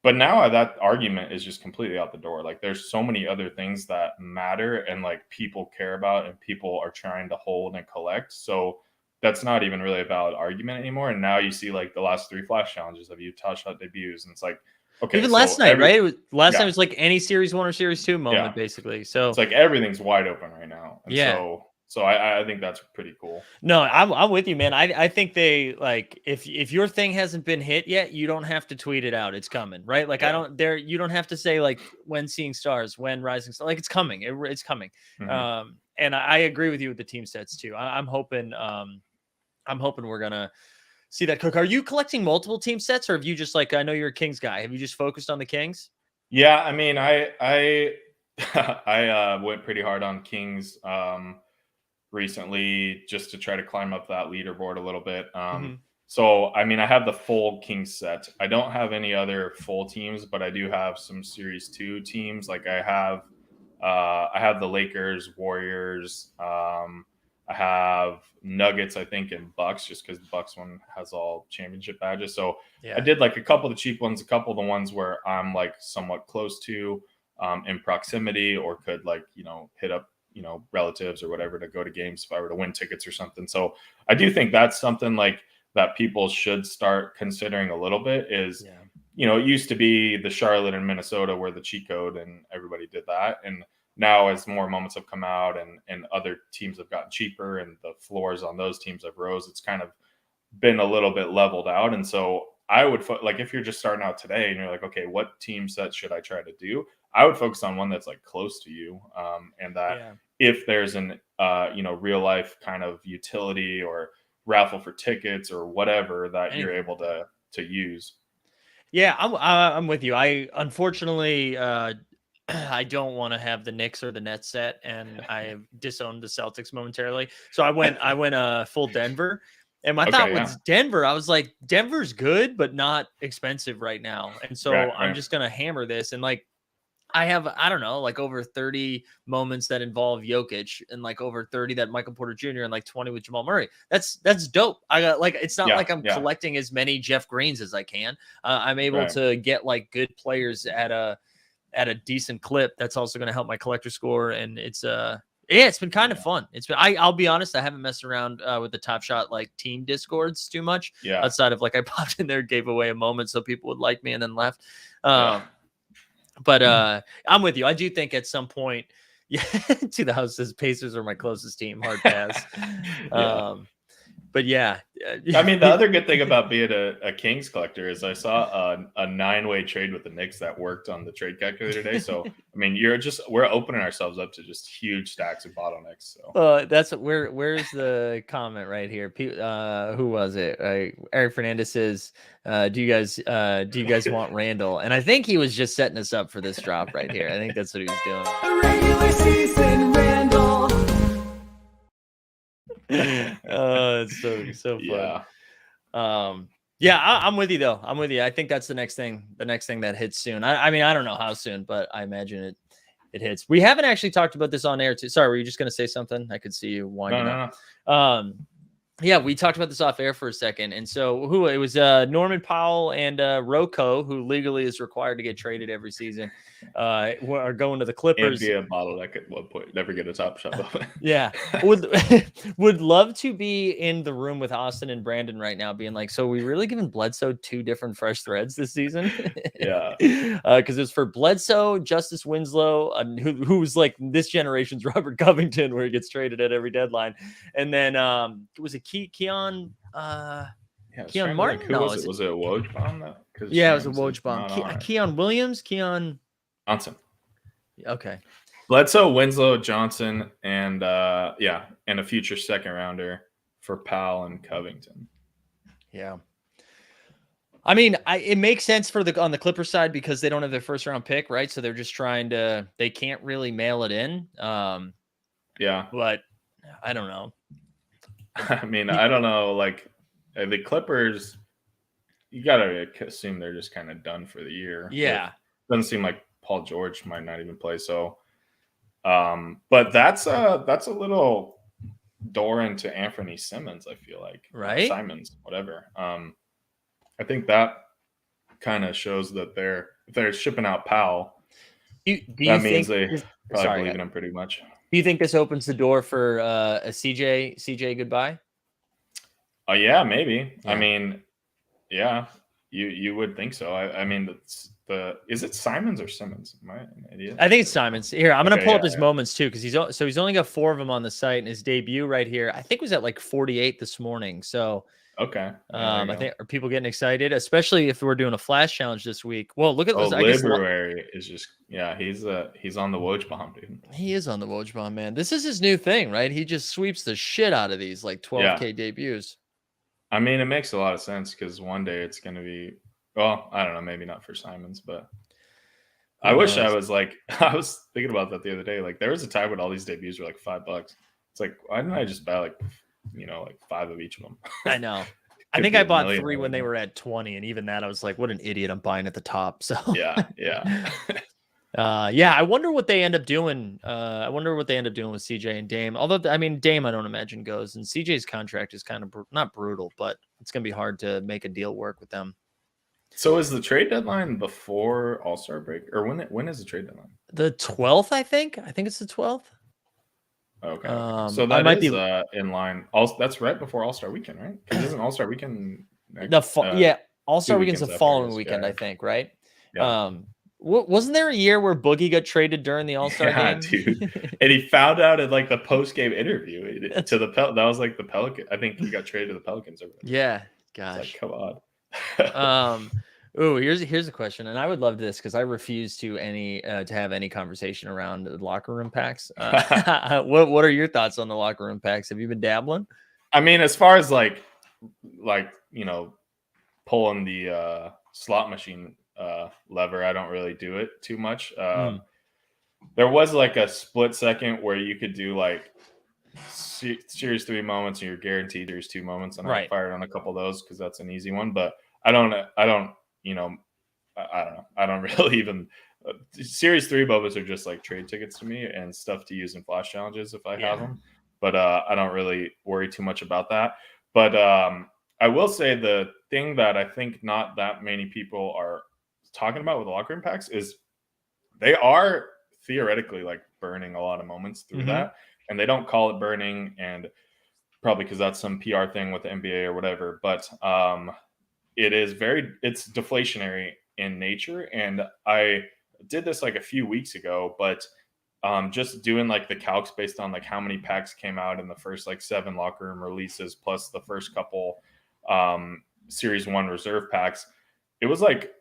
But now that argument is just completely out the door. Like there's so many other things that matter and like people care about and people are trying to hold and collect. So that's not even really a valid argument anymore. And now you see like the last 3 flash challenges of Top Shot debuts, and it's like, okay, even last night, right? Last night was like any Series 1 or Series 2 moment, basically. So it's like everything's wide open right now. And so I think that's pretty cool. No, I'm with you, man. I think they like if your thing hasn't been hit yet, you don't have to tweet it out. It's coming, right? Like you don't have to say like when seeing stars, when rising stars. Like it's coming. It's coming. And I agree with you with the team sets too. I'm hoping we're gonna see that. Cook, are you collecting multiple team sets, or have you just like, I know you're a Kings guy, have you just focused on the Kings? Yeah, I mean, I went pretty hard on Kings recently just to try to climb up that leaderboard a little bit. So I mean, I have the full Kings set. I don't have any other full teams, but I do have some Series 2 teams. Like I have the Lakers, Warriors, I have Nuggets, I think, and Bucks, just because the Bucks one has all championship badges. So I did like a couple of the cheap ones, a couple of the ones where I'm like somewhat close to in proximity, or could like, hit up, relatives or whatever to go to games if I were to win tickets or something. So I do think that's something like that people should start considering a little bit is, it used to be the Charlotte and Minnesota were the cheat code and everybody did that. And now as more moments have come out and other teams have gotten cheaper and the floors on those teams have rose, it's kind of been a little bit leveled out. And so I would like, if you're just starting out today and you're like, okay, what team set should I try to do? I would focus on one that's like close to you. And that if there's an, real life kind of utility or raffle for tickets or whatever that you're able to use. Yeah, I'm with you. I unfortunately, I don't want to have the Knicks or the Nets set, and I disowned the Celtics momentarily. So I went full Denver. And my thought was Denver. I was like, Denver's good, but not expensive right now. And so I'm just going to hammer this. And like, I have, I don't know, like over 30 moments that involve Jokic and like over 30 that Michael Porter Jr. and like 20 with Jamal Murray. That's dope. I got like, it's not like I'm collecting as many Jeff Greens as I can. I'm able to get like good players at a decent clip. That's also going to help my collector score. And it's it's been kind of fun. It's been, I'll be honest, I haven't messed around with the Top Shot like team discords too much. Outside of like I popped in there, gave away a moment so people would like me and then left. But I'm with you. I do think at some point, to the house says Pacers are my closest team. Hard pass. But yeah, I mean, the other good thing about being a Kings collector is I saw a 9-way trade with the Knicks that worked on the trade calculator today. So, I mean, we're opening ourselves up to just huge stacks of bottlenecks. So, that's where's the comment right here? Who was it? Eric Fernandez says, do you guys want Randall? And I think he was just setting us up for this drop right here. I think that's what he was doing. A regular season Randall. Oh, it's so fun. I'm with you though. I'm with you. I think that's the next thing that hits soon. I mean, I don't know how soon, but I imagine it hits. We haven't actually talked about this on air too. Sorry, were you just going to say something? I could see you winding up. Yeah, we talked about this off air for a second. And so it was Norman Powell and Rocco, who legally is required to get traded every season, are going to the Clippers. And be a bottleneck at one point, never get a top shot. Yeah. Would love to be in the room with Austin and Brandon right now, being like, so we really giving Bledsoe 2 different fresh threads this season? Yeah. Because it's for Bledsoe, Justice Winslow, who's like this generation's Robert Covington, where he gets traded at every deadline. And then was it Keon Martin? Who was it? Was it Woj? Yeah, it was a Woj. Keon Williams, Keon Johnson. Okay. Bledsoe, Winslow, Johnson, and and a future second rounder for Powell and Covington. Yeah. I mean, it makes sense for on the Clippers side because they don't have their first round pick, right? So they're just they can't really mail it in. Yeah. But I don't know. I mean, I don't know. Like the Clippers, you got to assume they're just kind of done for the year. Yeah. It doesn't seem like Paul George might not even play. So, but that's a little door into Anthony Simmons, I feel like. Right. Simons, whatever. I think that kind of shows that they're shipping out Powell. That means they probably believe in him pretty much. Do you think this opens the door for a CJ goodbye? Oh yeah, maybe. Yeah. I mean, yeah, you would think so. I mean, is it Simons or Simmons? Am I an idiot? I think it's Simons. Here, I'm gonna pull up his moments too, because he's only got 4 of them on the site, and his debut right here, I think was at like 48 this morning. So okay. I think are people getting excited, especially if we're doing a flash challenge this week? Well, look at this. Library is just he's on the Woj bomb, dude. He is on the Woj bomb, man. This is his new thing, right? He just sweeps the shit out of these like 12K debuts. I mean, it makes a lot of sense because one day it's going to be, well, I don't know, maybe not for Simons, but I wish I was like, I was thinking about that the other day. Like there was a time when all these debuts were like $5. It's like, why didn't I just buy like 5 of each of them? I know. I think I bought 3 when they were at 20. And even that, I was like, what an idiot. I'm buying at the top. So yeah. I wonder what they end up doing. with CJ and Dame. Although, I mean, Dame, I don't imagine goes. And CJ's contract is kind of not brutal, but it's going to be hard to make a deal work with them. So is the trade deadline before All-Star break? Or when is the trade deadline? The 12th, I think. I think it's the 12th. Okay. So that might be in line. That's right before All-Star weekend, right? Because isn't All-Star weekend All-Star weekend's the following weekend, I think, right? Yeah. Wasn't there a year where Boogie got traded during the All-Star game? Dude. And he found out in like the post-game interview to the that was like the Pelican. I think he got traded to the Pelicans. Yeah, gosh. Like, come on. Here's a question, and I would love this because I refuse to have any conversation around the locker room packs. What are your thoughts on the locker room packs? Have you been dabbling? I mean, as far as like pulling the slot machine lever, I don't really do it too much. There was like a split second where you could do like series 3 moments and you're guaranteed there's 2 moments, and I fired on a couple of those because that's an easy one. But I don't know. I don't really even series 3 moments are just like trade tickets to me and stuff to use in flash challenges if I have them. But I don't really worry too much about that. But I will say the thing that I think not that many people are talking about with the locker room packs is they are theoretically like burning a lot of moments through that, and they don't call it burning, and probably because that's some PR thing with the NBA or whatever. But it's deflationary in nature, and I did this like a few weeks ago, but just doing like the calcs based on like how many packs came out in the first like 7 locker room releases plus the first couple series 1 reserve packs, it was like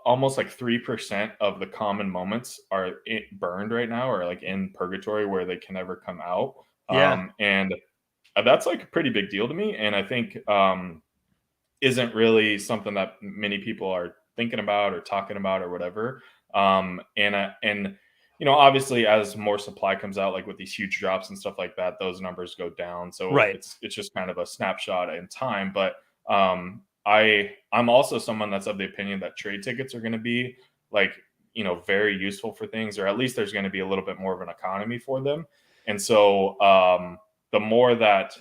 almost like 3% of the common moments are burned right now, or like in purgatory where they can never come out. And that's like a pretty big deal to me, and I think isn't really something that many people are thinking about or talking about or whatever. And obviously as more supply comes out, like with these huge drops and stuff like that, those numbers go down. So it's just kind of a snapshot in time. But I'm also someone that's of the opinion that trade tickets are going to be like, very useful for things, or at least there's going to be a little bit more of an economy for them. And so the more that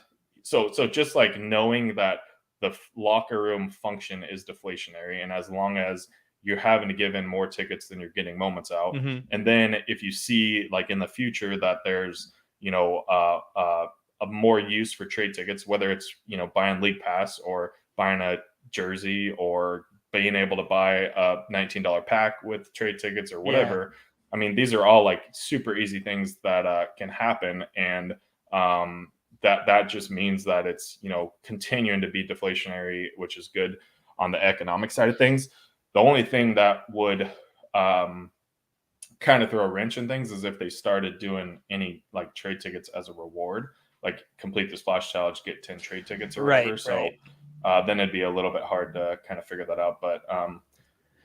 so just like knowing that the locker room function is deflationary, and as long as you're having to give in more tickets than you're getting moments out, and then if you see like in the future that there's a more use for trade tickets, whether it's buying league pass or buying a jersey or being able to buy a $19 pack with trade tickets or whatever. Yeah. I mean, these are all like super easy things that can happen, and that just means that it's continuing to be deflationary, which is good on the economic side of things. The only thing that would kind of throw a wrench in things is if they started doing any like trade tickets as a reward, like complete this flash challenge, get 10 trade tickets or whatever. Right, so then it'd be a little bit hard to kind of figure that out. But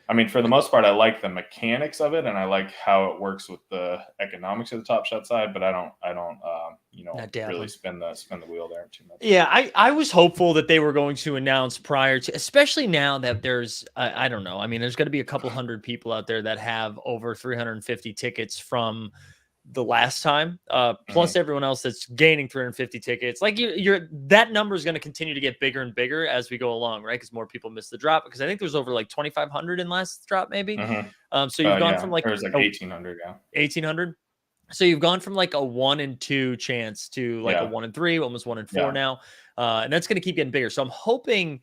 I mean, for the most part, I like the mechanics of it, and I like how it works with the economics of the Top Shot side. But I don't really spin the wheel there too much. Yeah, I was hopeful that they were going to announce prior to, especially now that there's I don't know. I mean, there's going to be a couple hundred people out there that have over 350 tickets from the last time, plus everyone else that's gaining 350 tickets. Like you're that number is going to continue to get bigger and bigger as we go along, right? Because more people miss the drop. Because I think there's over like 2,500 in last drop, maybe. So you've gone from like there's like 1,800, 1,800. So you've gone from like a 1 in 2 chance to like a 1 in 3, almost 1 in 4 now, and that's going to keep getting bigger. So I'm hoping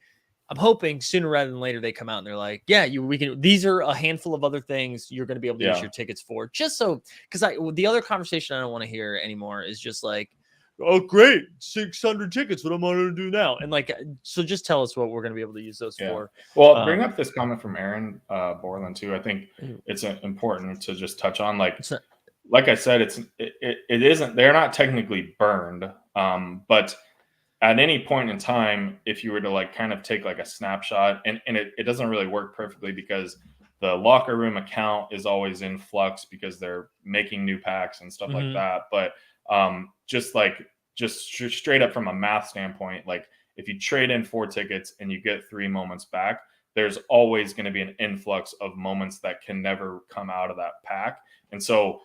sooner rather than later they come out and they're like, yeah, we can. These are a handful of other things you're going to be able to use your tickets for, just so, because the other conversation I don't want to hear anymore is just like, oh great, 600 tickets, what am I going to do now? And like, so just tell us what we're going to be able to use those for. Well, bring up this comment from Aaron Borland too. I think it's important to just touch on, like I said, it isn't, they're not technically burned, but at any point in time, if you were to like kind of take like a snapshot, and it doesn't really work perfectly because the locker room account is always in flux because they're making new packs and stuff like that. But just straight up from a math standpoint, like if you trade in 4 tickets and you get 3 moments back, there's always going to be an influx of moments that can never come out of that pack. And so,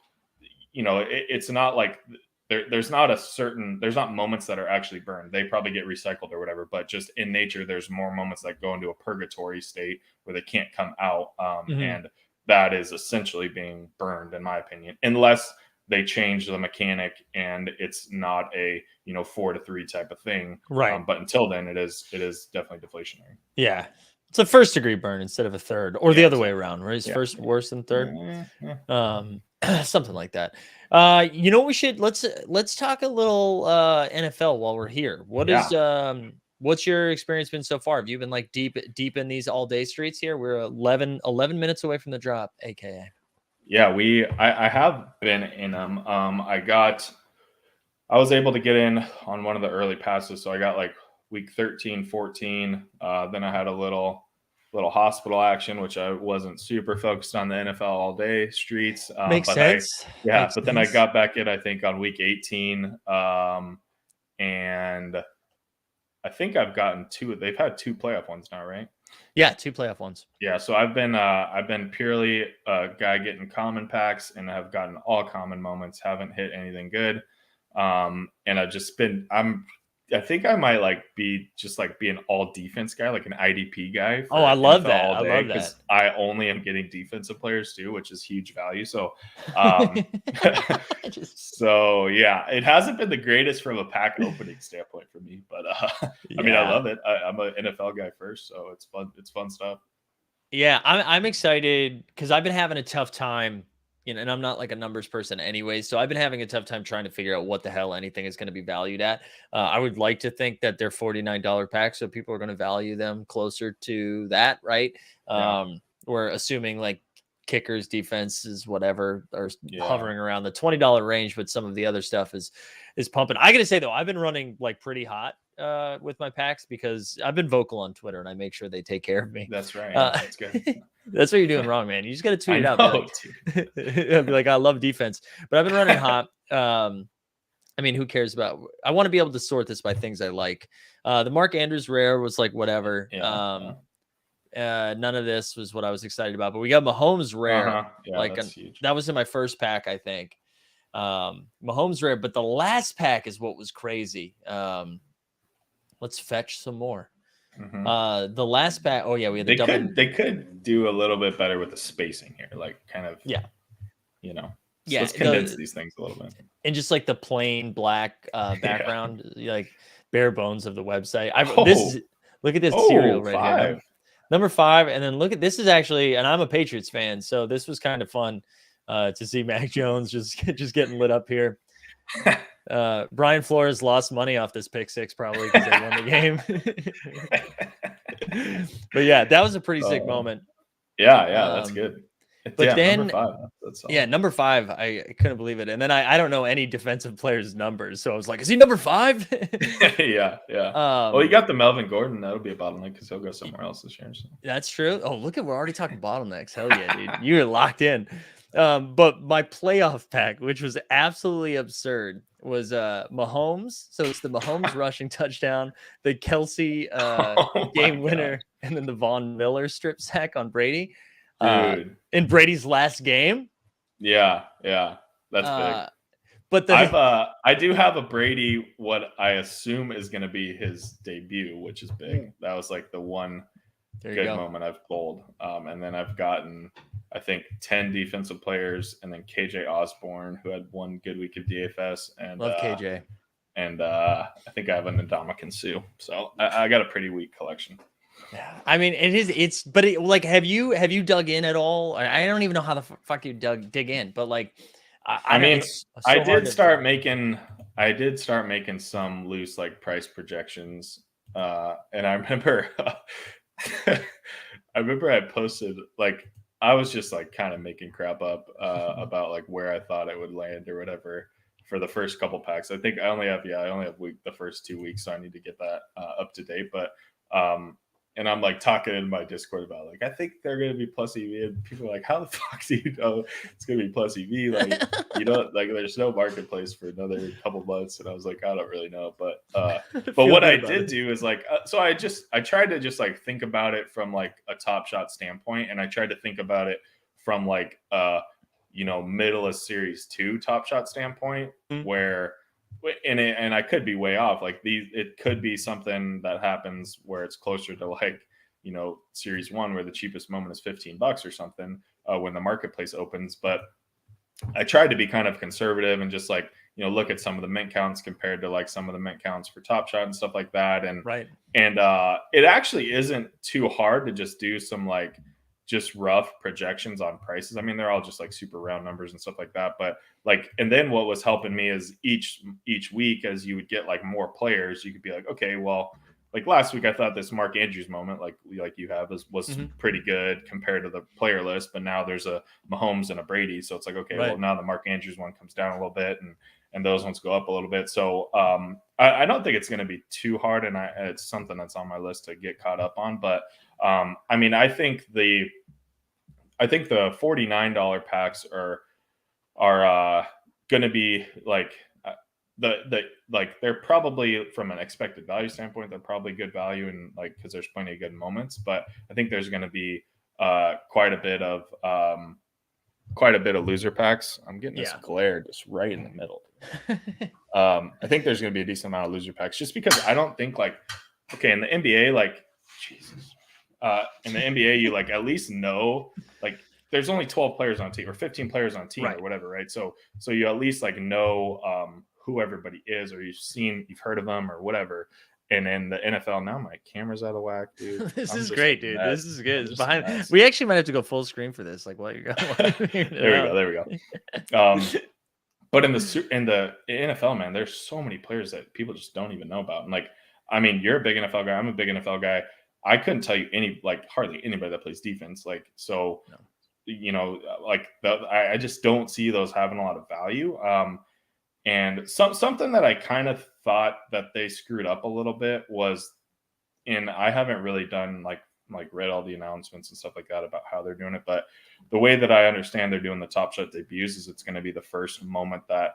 it's not like there's not moments that are actually burned. They probably get recycled or whatever, but just in nature, there's more moments that go into a purgatory state where they can't come out. And that is essentially being burned, in my opinion, unless they change the mechanic and it's not a 4 to 3 type of thing. Right. But until then, it is definitely deflationary. Yeah. It's a first degree burn instead of a third, or the other way around, right? Is first worse than third? Something like that. We should let's talk a little NFL while we're here. What's your experience been so far? Have you been like deep in these all day streets here? We're 11 minutes away from the drop, aka. Yeah, I have been in them. I was able to get in on one of the early passes, so I got like week 13, 14. Then I had a little hospital action, which I wasn't super focused on the NFL all day streets. Makes sense. But then I got back in, I think, on week 18. And I think I've gotten 2. They've had 2 playoff ones now, right? Yeah, 2 playoff ones. Yeah, so I've been purely a guy getting common packs, and I've gotten all common moments. Haven't hit anything good. And I think I might be an all defense guy, like an IDP guy. I love that. I love that. I only am getting defensive players too, which is huge value. So, so yeah, it hasn't been the greatest from a pack opening standpoint for me, but I mean, I love it. I'm an NFL guy first, so it's fun. It's fun stuff. Yeah, I'm excited because I've been having a tough time. And I'm not like a numbers person anyway, so I've been having a tough time trying to figure out what the hell anything is going to be valued at. I would like to think that they're $49 packs, so people are going to value them closer to that, right? We're assuming like kickers, defenses, whatever, are hovering around the $20 range, but some of the other stuff is pumping. I got to say though, I've been running like pretty hot with my packs because I've been vocal on Twitter and I make sure they take care of me. That's right. That's good. That's what you're doing wrong, man. You just got to tweet it out. Be like, I love defense, but I've been running hot. I mean, who cares about? I want to be able to sort this by things I like. The Mark Andrews rare was like whatever. None of this was what I was excited about, but we got Mahomes rare. That was in my first pack, I think. Mahomes rare, but the last pack is what was crazy. Let's fetch some more. The last pack. Oh yeah, we had the double. They could do a little bit better with the spacing here, like kind of. Yeah. So let's condense these things a little bit. And just like the plain black background, like bare bones of the website. Look at this serial right here. Number 5, and then look at this is actually, and I'm a Patriots fan, so this was kind of fun to see Mac Jones just getting lit up here. Brian Flores lost money off this pick 6 probably because they won the game. But yeah, that was a pretty sick moment. Yeah, that's good. But then, number 5, I couldn't believe it. And then I don't know any defensive players' numbers, so I was like, is he number 5? Yeah. Well, you got the Melvin Gordon. That'll be a bottleneck because he'll go somewhere else this year. So. That's true. Oh, look we're already talking bottlenecks. Hell yeah, dude. You're locked in. But my playoff pack, which was absolutely absurd, was Mahomes. So it's the Mahomes rushing touchdown, the Kelsey game winner, and then the Von Miller strip sack on Brady. Dude. In Brady's last game. Yeah, that's big. But I do have a Brady, what I assume is going to be his debut, which is big. That was like the one good moment I've pulled. And then I've gotten, I think, 10 defensive players, and then KJ Osborne, who had one good week of DFS. And love KJ. And I think I have an Ndamukong Suh. So I got a pretty weak collection. Yeah, I mean but have you dug in at all? I don't even know how the fuck you dig in, but like I did start making some loose like price projections, and I remember I posted, like, I was just like kind of making crap up about like where I thought it would land or whatever for the first couple packs. I think I only have the first 2 weeks, so I need to get that up to date, but and I'm like talking in my Discord about like, I think they're going to be plus EV, and people are like, how the fuck do you know it's going to be plus EV? Like, like there's no marketplace for another couple months. And I was like, I don't really know. But what I did do is like, so I tried to just like think about it from like a Top Shot standpoint. And I tried to think about it from like, middle of series 2 Top Shot standpoint, where, and I could be way off. Like it could be something that happens where it's closer to like, series 1 where the cheapest moment is $15 or something when the marketplace opens. But I tried to be kind of conservative and just like, look at some of the mint counts compared to like some of the mint counts for Top Shot and stuff like that. And it actually isn't too hard to just do some like just rough projections on prices. I mean, they're all just like super round numbers and stuff like that. But like, and then what was helping me is each week, as you would get like more players, you could be like, okay, well, like last week, I thought this Mark Andrews moment, like you have, was pretty good compared to the player list. But now there's a Mahomes and a Brady, so it's like, okay, well, now the Mark Andrews one comes down a little bit, and those ones go up a little bit. So I don't think it's going to be too hard, and it's something that's on my list to get caught up on. But I mean, I think the $49 packs are going to be like they're probably, from an expected value standpoint, they're probably good value, and like because there's plenty of good moments. But I think there's going to be quite a bit of loser packs. I'm getting this glare just right in the middle. I think there's going to be a decent amount of loser packs, just because I don't think like, okay, in the NBA, like Jesus. In the NBA, you like at least know like there's only 12 players on a team or 15 players on a team or whatever, right? So you at least like know who everybody is, or you've heard of them or whatever. And in the NFL now, my camera's out of whack, dude. This is great, dude. This is good. It's behind. We actually might have to go full screen for this. Like, what you're going? There we go. But in the NFL, man, there's so many players that people just don't even know about. And like, I mean, you're a big NFL guy. I'm a big NFL guy. I couldn't tell you hardly anybody that plays defense. Like, so, I just don't see those having a lot of value. And something that I kind of thought that they screwed up a little bit was, and I haven't really done like read all the announcements and stuff like that about how they're doing it, but the way that I understand they're doing the Top Shot debuts is it's going to be the first moment that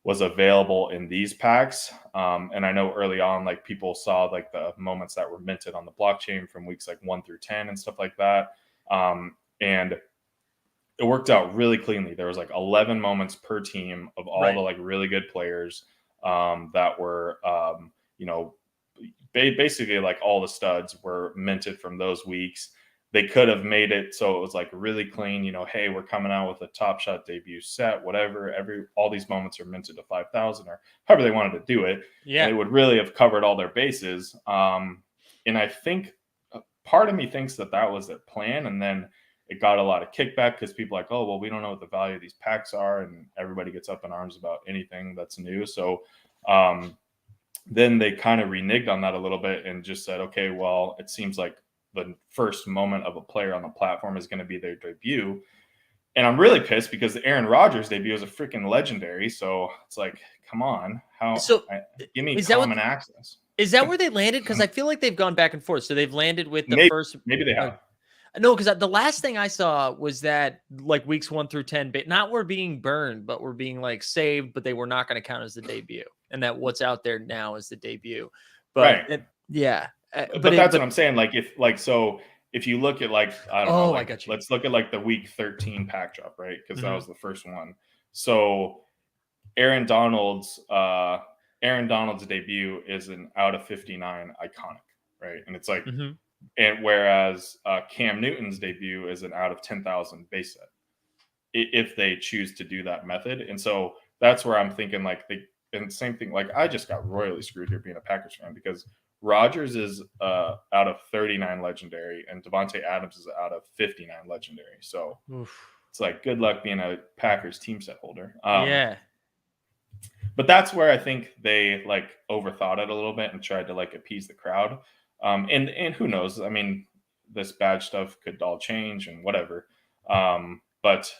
was available in these packs. And I know early on, like people saw like the moments that were minted on the blockchain from weeks like 1 through 10 and stuff like that. And it worked out really cleanly. There was like 11 moments per team of all the like really good players that were, basically like all the studs were minted from those weeks. They could have made it so it was like really clean, hey, we're coming out with a Top Shot debut set, whatever. All these moments are minted to 5,000 or however they wanted to do it. Yeah. And it would really have covered all their bases. And I think part of me thinks that was their plan. And then it got a lot of kickback because people are like, oh, well, we don't know what the value of these packs are. And everybody gets up in arms about anything that's new. So then they kind of reneged on that a little bit and just said, okay, well, it seems like the first moment of a player on the platform is going to be their debut. And I'm really pissed because the Aaron Rodgers debut is a freaking legendary. So it's like, come on, give me common access. Is that where they landed? Because I feel like they've gone back and forth. So they've landed with the first. Maybe they have. No, because the last thing I saw was that like weeks 1 through 10, not were being burned, but were being like saved, but they were not going to count as the debut. And that what's out there now is the debut. But right. Yeah. But that's what I'm saying. Like if you look at like, I don't know, like, I got you. Let's look at like the week 13 pack drop, right? Because that was the first one. So Aaron Donald's debut is an out of 59 iconic, right? And it's like, and whereas Cam Newton's debut is an out of 10,000 base set, if they choose to do that method. And so that's where I'm thinking like and same thing. Like I just got royally screwed here being a Packers fan because Rodgers is out of 39 legendary and Devontae Adams is out of 59 legendary. So it's like good luck being a Packers team set holder. Yeah. But that's where I think they like overthought it a little bit and tried to like appease the crowd. And who knows? I mean, this badge stuff could all change and whatever. But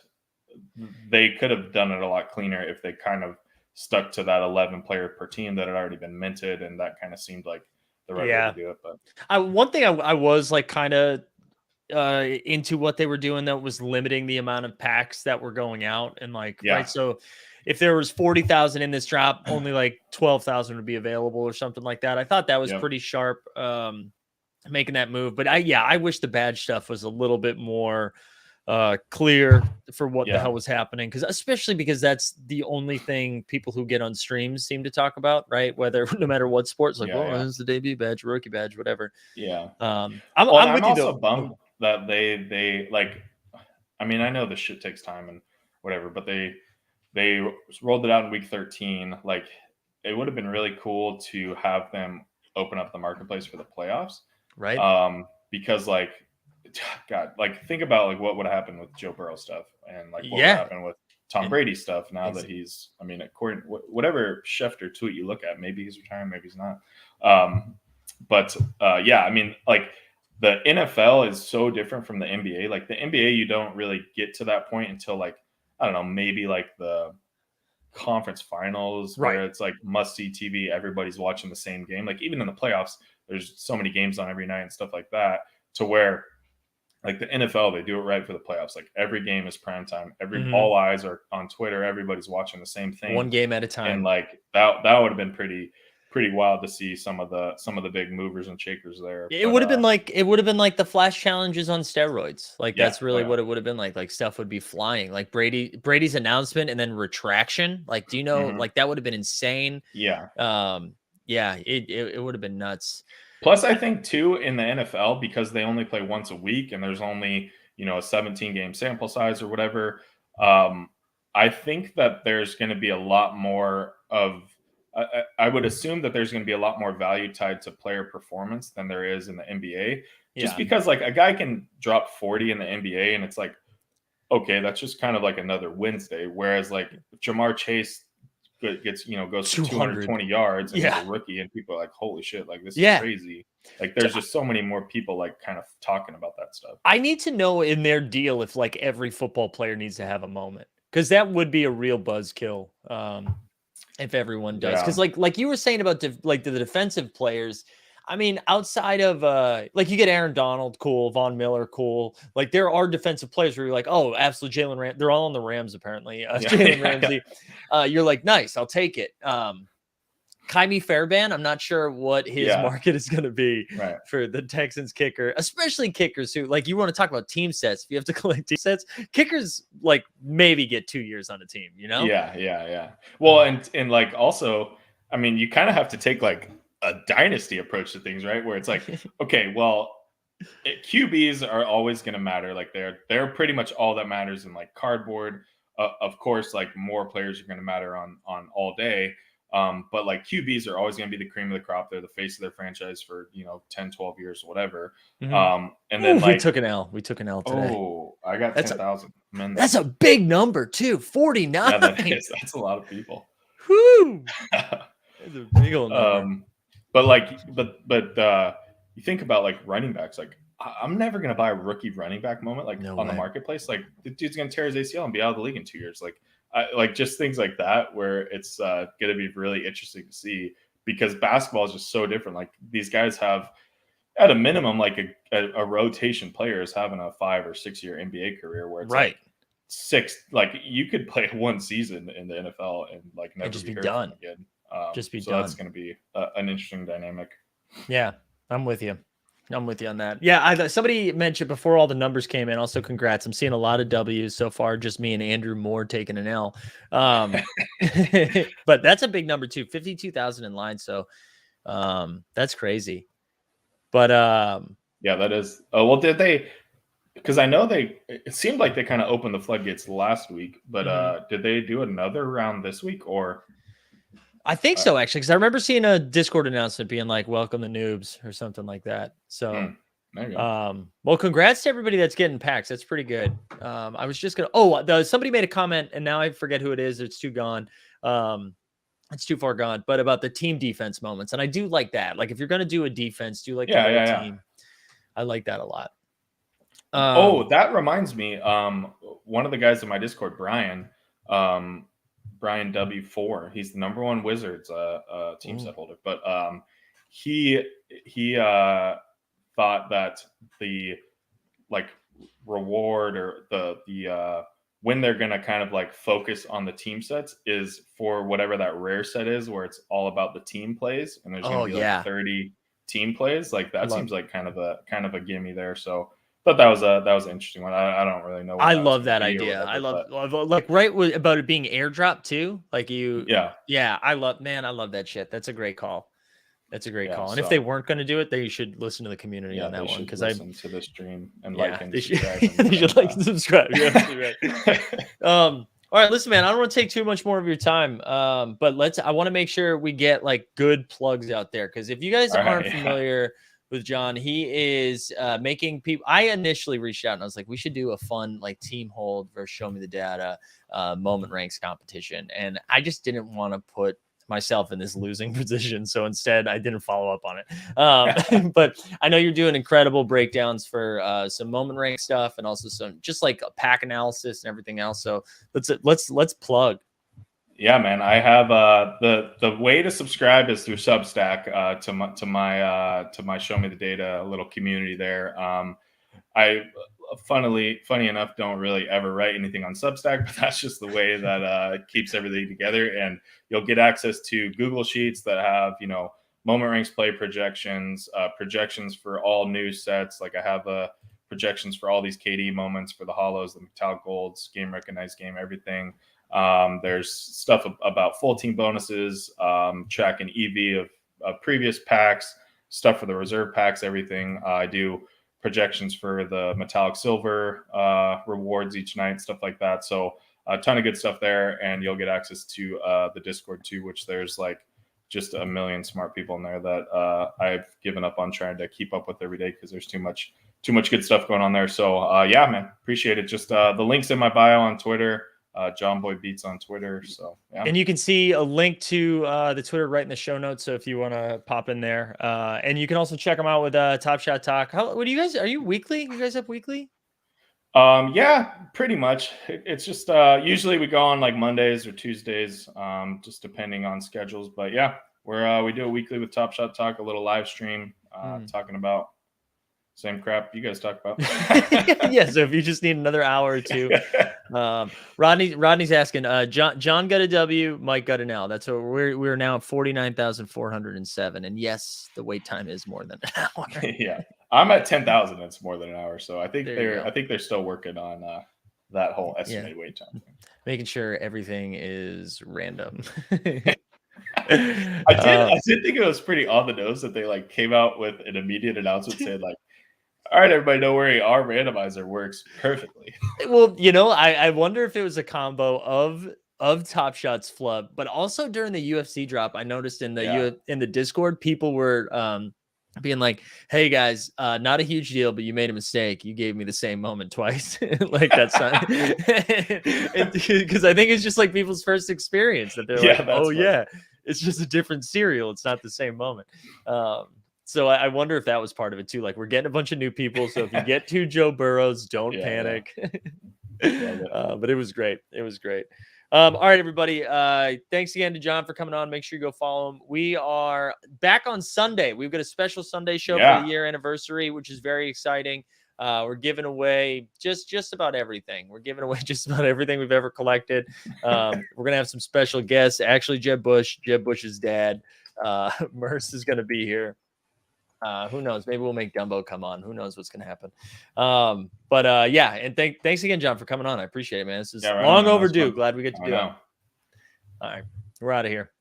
they could have done it a lot cleaner if they kind of stuck to that 11 player per team that had already been minted. And that kind of seemed like the right way to do it. But one thing I was like kind of into what they were doing that was limiting the amount of packs that were going out. And like, right. So if there was 40,000 in this drop, only like 12,000 would be available or something like that. I thought that was pretty sharp, making that move. But I wish the badge stuff was a little bit more clear for what the hell was happening. Especially because that's the only thing people who get on streams seem to talk about, right? Whether no matter what sports, like, it's the debut badge, rookie badge, whatever. Yeah. I'm with you though. Bummed that they like, I mean, I know this shit takes time and whatever, but they rolled it out in week 13. Like it would have been really cool to have them open up the marketplace for the playoffs. Right. Because like, God, like think about like what would happen with Joe Burrow stuff and like what would happen with Tom Brady stuff now that he's, I mean, according whatever Schefter tweet you look at, maybe he's retiring, maybe he's not. I mean, like the NFL is so different from the NBA. Like the NBA, you don't really get to that point until like, I don't know, maybe like the conference finals where it's like must-see TV. Everybody's watching the same game. Like even in the playoffs, there's so many games on every night and stuff like that to where like the NFL, they do it right for the playoffs. Like every game is prime time. All eyes are on Twitter. Everybody's watching the same thing. One game at a time. And like that would have been pretty wild to see some of the big movers and shakers there. It would have been like the flash challenges on steroids. Like that's really what it would have been like. Like stuff would be flying. Like Brady's announcement and then retraction. Like, do you know, like that would have been insane. Yeah. It would have been nuts. Plus, I think too in the NFL, because they only play once a week and there's only, a 17 game sample size or whatever. I think that there's going to be a lot more of, I would assume that there's going to be a lot more value tied to player performance than there is in the NBA. Just because like a guy can drop 40 in the NBA and it's like, okay, that's just kind of like another Wednesday. Whereas like Jamar Chase gets, goes to 220 yards and he's a rookie and people are like, holy shit, like this is crazy. Like there's just so many more people like kind of talking about that stuff. I need to know in their deal if like every football player needs to have a moment, because that would be a real buzzkill. If everyone does, because like you were saying about the defensive players, I mean, outside of like you get Aaron Donald, cool, Von Miller, cool. Like there are defensive players where you're like, oh, absolutely, Jalen Ramsey. They're all on the Rams apparently. Jalen Ramsey, you're like, nice, I'll take it. Kaimi Fairbairn, I'm not sure what his market is going to be for the Texans kicker, especially kickers who like you want to talk about team sets. If you have to collect team sets, kickers like maybe get 2 years on a team, Yeah. Well, and like also, I mean, you kind of have to take like a dynasty approach to things, right? Where it's like, okay, well, QBs are always going to matter. Like they're pretty much all that matters in like cardboard. Of course, like more players are going to matter on all day. But like QBs are always going to be the cream of the crop. They're the face of their franchise for 10, 12 years, whatever. And then we took an L. We took an L today. Oh, I got 10,000. That's a big number too. 49. Yeah, that's a lot of people. Whoo! That's a big old number. But you think about like running backs. Like I'm never gonna buy a rookie running back moment like on the marketplace. Like the dude's gonna tear his ACL and be out of the league in 2 years. Like just things like that where it's gonna be really interesting to see because basketball is just so different. Like these guys have at a minimum like a rotation player is having a 5 or 6 year NBA career where it's like like you could play one season in the NFL and like never just be done again. Just be so done. That's going to be an interesting dynamic. Yeah, I'm with you. I'm with you on that. Yeah, somebody mentioned before all the numbers came in. Also, congrats. I'm seeing a lot of W's so far. Just me and Andrew Moore taking an L. But that's a big number too. 52,000 in line. So that's crazy. But yeah, that is. Oh well, did they? Because I know it seemed like they kind of opened the floodgates last week. But did they do another round this week or? I think so, actually, because I remember seeing a Discord announcement being like, welcome the noobs or something like that. So, there you go. Well, congrats to everybody that's getting packs. That's pretty good. I was just going to, somebody made a comment and now I forget who it is. It's too gone. It's too far gone, but about the team defense moments. And I do like that. Like if you're going to do a defense, do like the team. I like that a lot. That reminds me. One of the guys in my Discord, Brian W4. He's the #1 Wizards team set holder, but he thought that the like reward or the when they're gonna kind of like focus on the team sets is for whatever that rare set is, where it's all about the team plays, and there's gonna be like 30 team plays. Like that seems like kind of a gimme there. So. Thought that was an interesting one. I don't really know. I love that idea. Whatever, I love like about it being airdrop too. Like I love that shit. That's a great call. That's a great call. And if they weren't going to do it, they should listen to the community on that one because I listen to the stream and like and subscribe. They should like and subscribe. Yeah, right. All right, listen, man. I don't want to take too much more of your time, but I want to make sure we get like good plugs out there because if you guys aren't familiar. With Jon, he is making people. I initially reached out and I was like, we should do a fun like team hold versus show me the data moment ranks competition. And I just didn't want to put myself in this losing position. So instead I didn't follow up on it. But I know you're doing incredible breakdowns for some moment rank stuff and also some just like a pack analysis and everything else. So let's plug. Yeah, man. I have the way to subscribe is through Substack to my Show Me the Data little community there. I funny enough don't really ever write anything on Substack, but that's just the way that keeps everything together. And you'll get access to Google Sheets that have moment ranks, play projections, projections for all new sets. Like I have projections for all these KD moments for the hollows, the metallic golds, game recognized game, everything. There's stuff about full team bonuses, tracking EV of previous packs, stuff for the reserve packs, everything. I do projections for the metallic silver rewards each night, stuff like that. So a ton of good stuff there, and you'll get access to the Discord too, which there's like just a million smart people in there that I've given up on trying to keep up with every day because there's too much good stuff going on there. So yeah, man, appreciate it. Just the links in my bio on Twitter. John Boy Beats on Twitter. So yeah. And you can see a link to the Twitter right in the show notes. So if you want to pop in there, and you can also check them out with Top Shot Talk. What do you guys? Are you weekly? You guys have weekly? Yeah, pretty much. It's just usually we go on like Mondays or Tuesdays, just depending on schedules. But yeah, we do a weekly with Top Shot Talk, a little live stream talking about same crap you guys talk about. Yeah, so if you just need another hour or two. Rodney's asking, John got a W, Mike got an L. That's what we're now at 49,407. And yes, the wait time is more than an hour. Yeah. I'm at 10,000. It's more than an hour. So I think they're still working on that whole estimated wait time. Making sure everything is random. I did think it was pretty on the nose that they like came out with an immediate announcement saying like, all right, everybody, don't worry, our randomizer works perfectly. Well, I wonder if it was a combo of Top Shot's flub, but also during the UFC drop, I noticed in the Discord, people were being like, hey guys, not a huge deal, but you made a mistake. You gave me the same moment twice. Like that's not because I think it's just like people's first experience that they're like, oh funny. Yeah, it's just a different cereal. It's not the same moment. So I wonder if that was part of it too. Like we're getting a bunch of new people. So if you get 2 Joe Burrows, don't panic. But it was great. It was great. All right, everybody. Thanks again to Jon for coming on. Make sure you go follow him. We are back on Sunday. We've got a special Sunday show for the year anniversary, which is very exciting. We're giving away just about everything. We're giving away just about everything we've ever collected. We're gonna have some special guests. Actually, Jeb Bush's dad, Merce is gonna be here. Who knows? Maybe we'll make Dumbo come on. Who knows what's going to happen? But yeah, and thanks again, Jon, for coming on. I appreciate it, man. This is long overdue. Glad we get to do it. All right, we're out of here.